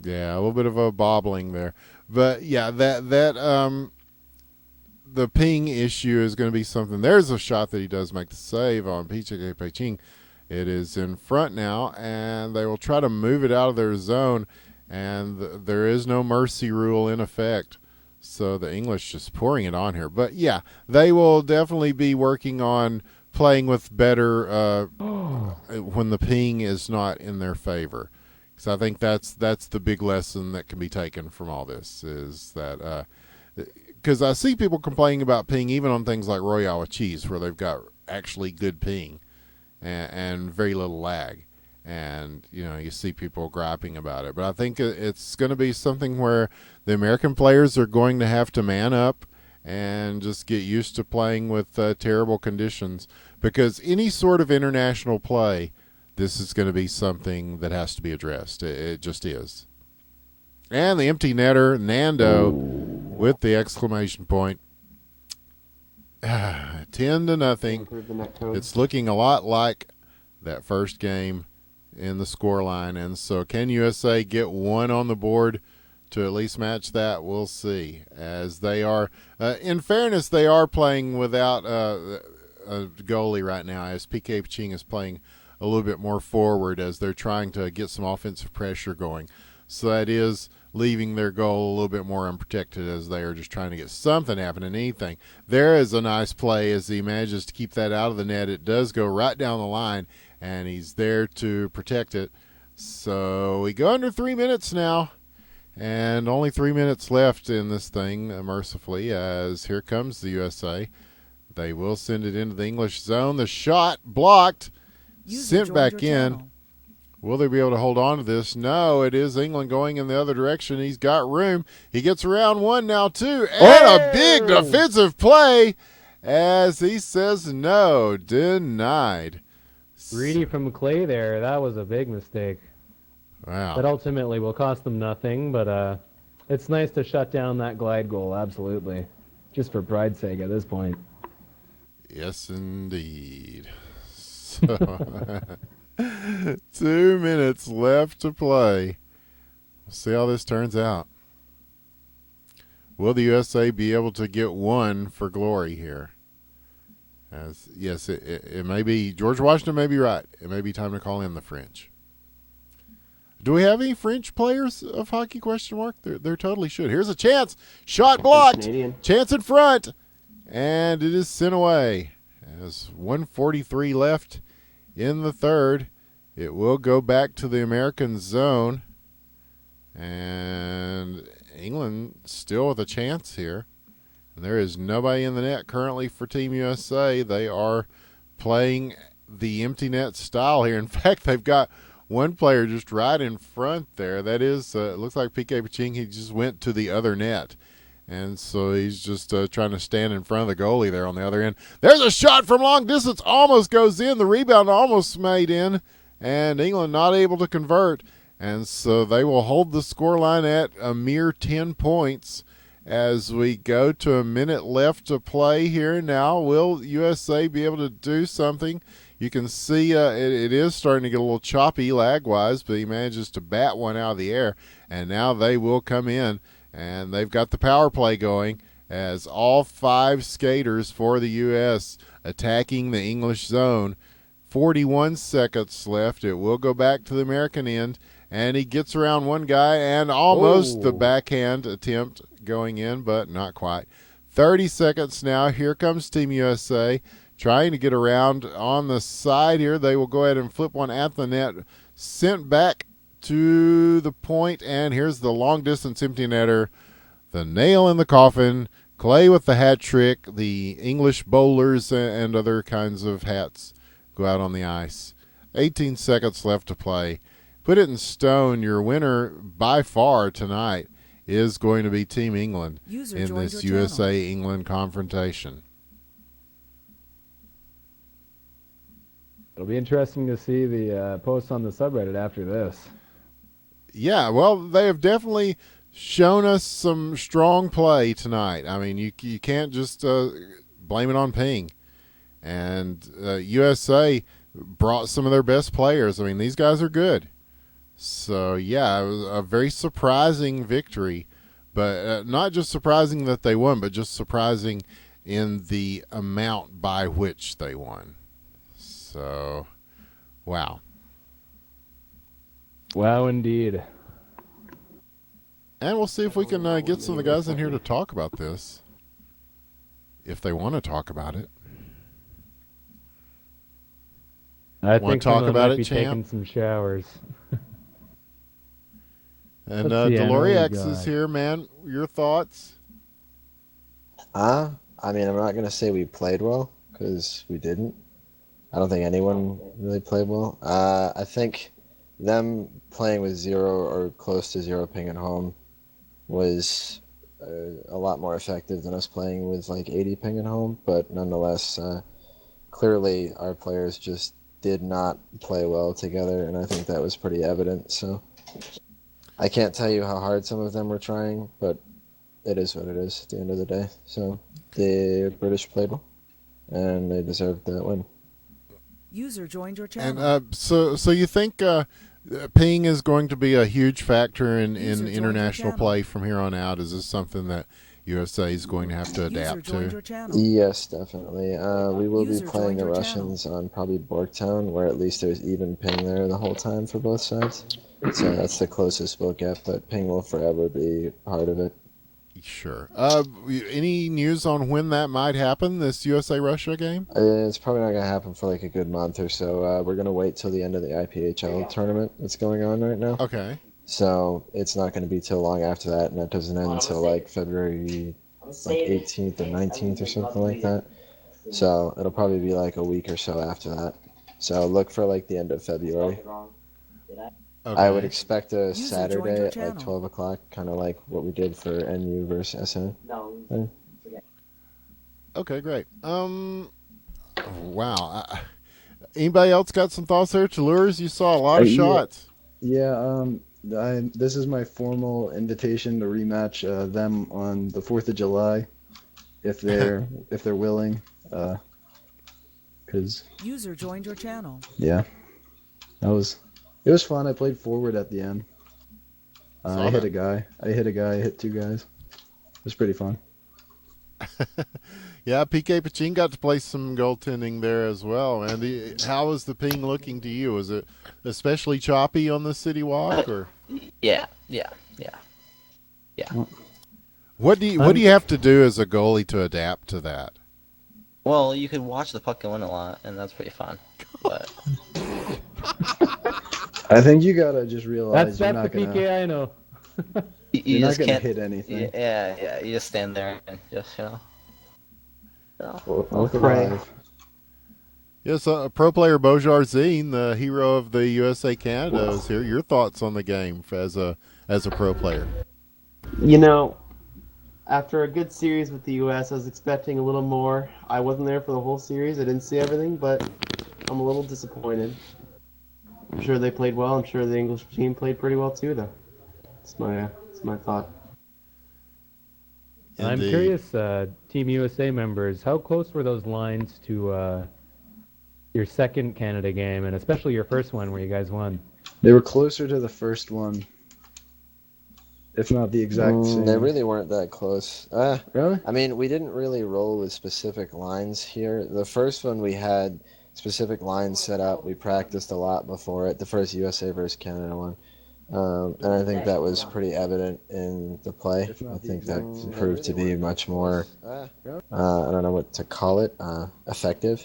Yeah, a little bit of a bobbling there, but yeah, the ping issue is going to be something. There's a shot that he does make the save on PK Paching. It is in front now, and they will try to move it out of their zone, and there is no mercy rule in effect. So the English just pouring it on here. But, yeah, they will definitely be working on playing with better when the ping is not in their favor. Because I think that's the big lesson that can be taken from all this is that because I see people complaining about ping even on things like Royale with cheese where they've got actually good ping and very little lag. And, you see people griping about it. But I think it's going to be something where the American players are going to have to man up and just get used to playing with terrible conditions. Because any sort of international play, this is going to be something that has to be addressed. It just is. And the empty netter, Nando, with the exclamation point. 10-0. It's looking a lot like that first game in the scoreline. And so can USA get one on the board to at least match that. We'll see. As they are, in fairness, they are playing without a goalie right now, as PK Ching is playing a little bit more forward as they're trying to get some offensive pressure going. So that is leaving their goal a little bit more unprotected as they are just trying to get something happening, anything. There is a nice play as he manages to keep that out of the net. It does go right down the line, and he's there to protect it. So we go under 3 minutes now, and only 3 minutes left in this thing, mercifully, as here comes the USA. They will send it into the English zone. The shot blocked, sent back in. Will they be able to hold on to this? No, it is England going in the other direction. He's got room. He gets around one now, too. And a big defensive play as he says no, denied. Greedy from Clay there. That was a big mistake. Wow. That ultimately will cost them nothing, but it's nice to shut down that glide goal, absolutely. Just for pride's sake at this point. Yes, indeed. So, 2 minutes left to play. We'll see how this turns out. Will the USA be able to get one for glory here? As yes, it may be. George Washington may be right. It may be time to call in the French. Do we have any French players of hockey? Question mark. There totally should. Here's a chance. Shot blocked. Chance in front, and it is sent away. As 1:43 left in the third, it will go back to the American zone, and England still with a chance here. And there is nobody in the net currently for Team USA. They are playing the empty net style here. In fact, they've got one player just right in front there. That is, it looks like PK Paching. He just went to the other net. And so he's just trying to stand in front of the goalie there on the other end. There's a shot from long distance. Almost goes in. The rebound almost made in. And England not able to convert. And so they will hold the scoreline at a mere 10 points as we go to a minute left to play here. Now, will USA be able to do something? You can see it is starting to get a little choppy lag-wise, but he manages to bat one out of the air. And now they will come in. And they've got the power play going as all 5 skaters for the U.S. attacking the English zone. 41 seconds left. It will go back to the American end. And he gets around one guy and almost the backhand attempt going in, but not quite. 30 seconds now. Here comes Team USA trying to get around on the side here. They will go ahead and flip one at the net. Sent back to the point, and here's the long-distance empty netter. The nail in the coffin. Clay with the hat trick. The English bowlers and other kinds of hats go out on the ice. 18 seconds left to play. Put it in stone, your winner by far tonight is going to be Team England in this USA-England confrontation. It'll be interesting to see the posts on the subreddit after this. Yeah, well, they have definitely shown us some strong play tonight. I mean, you can't just blame it on Ping. And USA brought some of their best players. I mean, these guys are good. So, yeah, it was a very surprising victory. But not just surprising that they won, but just surprising in the amount by which they won. So, wow. Wow, indeed. And we'll see if we can get some of the guys in here to talk about this, if they want to talk about it. I think someone might be taking some showers. And Deloriax is here, man. Your thoughts? I mean, I'm not going to say we played well, because we didn't. I don't think anyone really played well. I think them playing with 0 or close to 0 ping at home was a lot more effective than us playing with like 80 ping at home. But nonetheless, clearly our players just did not play well together, and I think that was pretty evident. So I can't tell you how hard some of them were trying, but it is what it is at the end of the day. So the British played well, and they deserved that win. User joined your channel. And so you think Ping is going to be a huge factor in User joined your international channel. play from here on out. Is this something that USA is going to have to User adapt joined to? your channel. Yes, definitely. We will be User playing joined the your Russians on probably Borktown, where at least there's even ping there the whole time for both sides. So that's the closest we'll get, but ping will forever be part of it. Sure. Any news on when that might happen? This USA Russia game? It's probably not going to happen for like a good month or so. We're going to wait till the end of the IPHL tournament that's going on right now. Okay. So it's not going to be till long after that, and that doesn't end until like February like 18th or 19th or something like that. So it'll probably be like a week or so after that. So look for like the end of February. I would Okay. expect a User joined your Saturday at like channel. 12 o'clock, kind of like what we did for NU versus SN. Okay. Great. Wow. Anybody else got some thoughts there? Toulouse, you saw a lot of Yeah, shots. yeah. This is my formal invitation to rematch them on the 4th of July, if they're willing. Cause User joined your channel. yeah, it was fun. I played forward at the end. Saw that. I hit two guys. It was pretty fun. Yeah, PK Pachin got to play some goaltending there as well. And how was the ping looking to you? Was it especially choppy on the city walk, or Yeah, yeah, yeah, yeah. what do you have to do as a goalie to adapt to that? Well, you could watch the puck go in a lot, and that's pretty fun. But I think you gotta just realize That's the PK I know. you you're not just gonna can't. hit anything. Yeah. You just stand there and just No. We'll Pray. survive. Yes, pro player Bojar Zine, the hero of the USA Canada, is here. Your thoughts on the game as a pro player? You know, after a good series with the U.S., I was expecting a little more. I wasn't there for the whole series. I didn't see everything, but I'm a little disappointed. I'm sure they played well. I'm sure the English team played pretty well too, though. It's my thought. I'm Indeed. curious, Team USA members, how close were those lines to your second Canada game, and especially your first one where you guys won? They were closer to the first one, if not the exact same. They really weren't that close. Really? I mean, we didn't really roll with specific lines here. The first one we had specific lines set up. We practiced a lot before it, the first USA versus Canada one. And I think that was pretty evident in the play. I think that proved to be much more, I don't know what to call it, effective.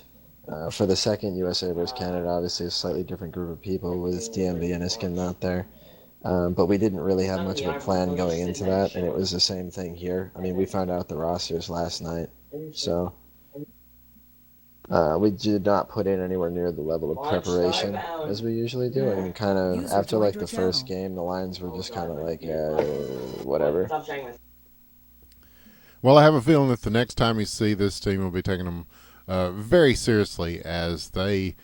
For the second USA versus Canada, obviously a slightly different group of people with DMV and Iskin not there. But we didn't really have much of a plan going into that, and it was the same thing here. I mean, we found out the rosters last night, so we did not put in anywhere near the level of preparation as we usually do. And kind of User after like joined the your first channel. game, the lines were just kind of like, whatever. Well, I have a feeling that the next time you see this team, will be taking them very seriously, as they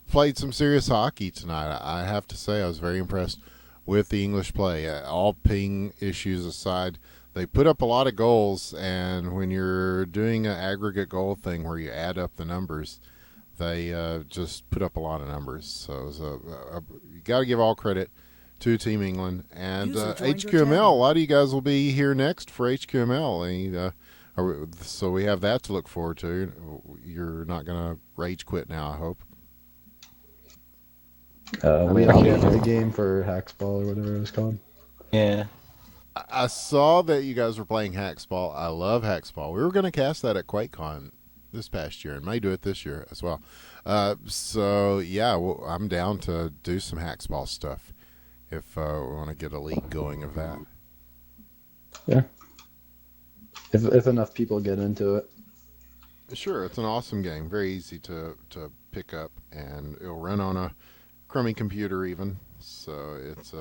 played some serious hockey tonight. I have to say, I was very impressed with the English play. All ping issues aside, they put up a lot of goals, and when you're doing an aggregate goal thing where you add up the numbers, they just put up a lot of numbers. So it was you got to give all credit to Team England and User joined your HQML. A channel. lot of you guys will be here next for HQML. So we have that to look forward to. You're not going to rage quit now, I hope. We actually have the game for Hacksball or whatever it was called. Yeah. I saw that you guys were playing Hacksball. I love Hacksball. We were going to cast that at QuakeCon this past year and may do it this year as well. So, yeah, I'm down to do some Hacksball stuff if we want to get a league going of that. Yeah. If enough people get into it. Sure, it's an awesome game. Very easy to pick up, and it'll run on a crummy computer even. So it's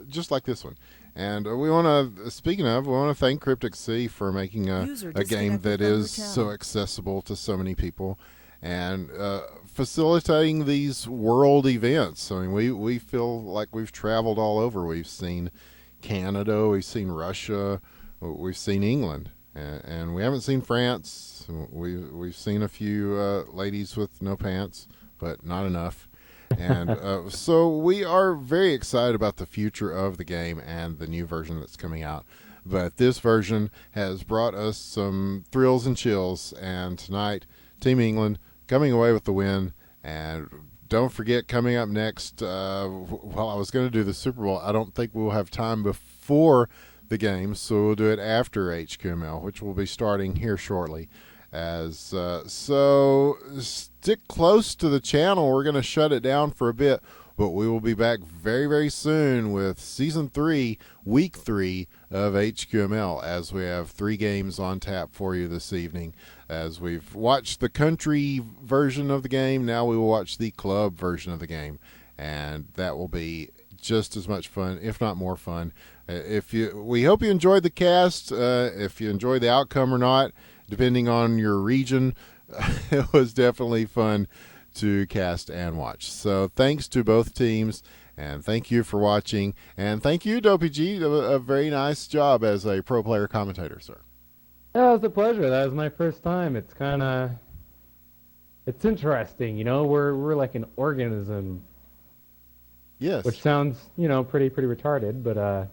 just like this one. And we want to, speaking of, we want to thank Cryptic Sea for making a game that is so accessible to so many people and facilitating these world events. I mean, we feel like we've traveled all over. We've seen Canada, we've seen Russia, we've seen England, and we haven't seen France. We've seen a few ladies with no pants, but not enough. And so we are very excited about the future of the game and the new version that's coming out. But this version has brought us some thrills and chills. And tonight, Team England coming away with the win. And don't forget, coming up next, well, I was going to do the Super Bowl. I don't think we'll have time before the game, so we'll do it after HQML, which will be starting here shortly. As so stick close to the channel. We're going to shut it down for a bit, but we will be back very, very soon with Season 3, Week 3 of HQML, as we have 3 games on tap for you this evening. As we've watched the country version of the game, now we will watch the club version of the game, and that will be just as much fun, if not more fun. We hope you enjoyed the cast. If you enjoyed the outcome or not, depending on your region, it was definitely fun to cast and watch. So thanks to both teams, and thank you for watching, and thank you, DopeyGee, a very nice job as a pro player commentator, sir. Yeah, it was a pleasure. That was my first time. It's interesting, we're like an organism, Yes. which sounds, pretty retarded, but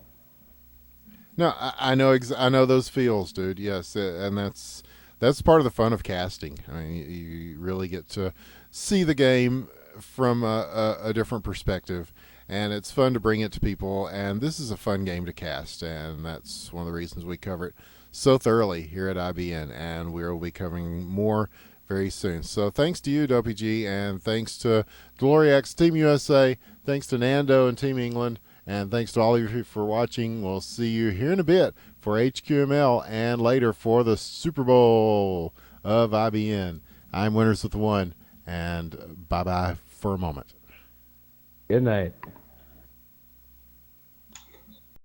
No, I know. I know those feels, dude. Yes, and that's part of the fun of casting. I mean, you really get to see the game from a different perspective, and it's fun to bring it to people. And this is a fun game to cast, and that's one of the reasons we cover it so thoroughly here at IBN, and we'll be covering more very soon. So thanks to you, DopeyGee, and thanks to Gloriax Team USA, thanks to Nando and Team England, and thanks to all of you for watching. We'll see you here in a bit for HQML and later for the Super Bowl of IBN. I'm Winners with the One, and bye-bye for a moment. good night.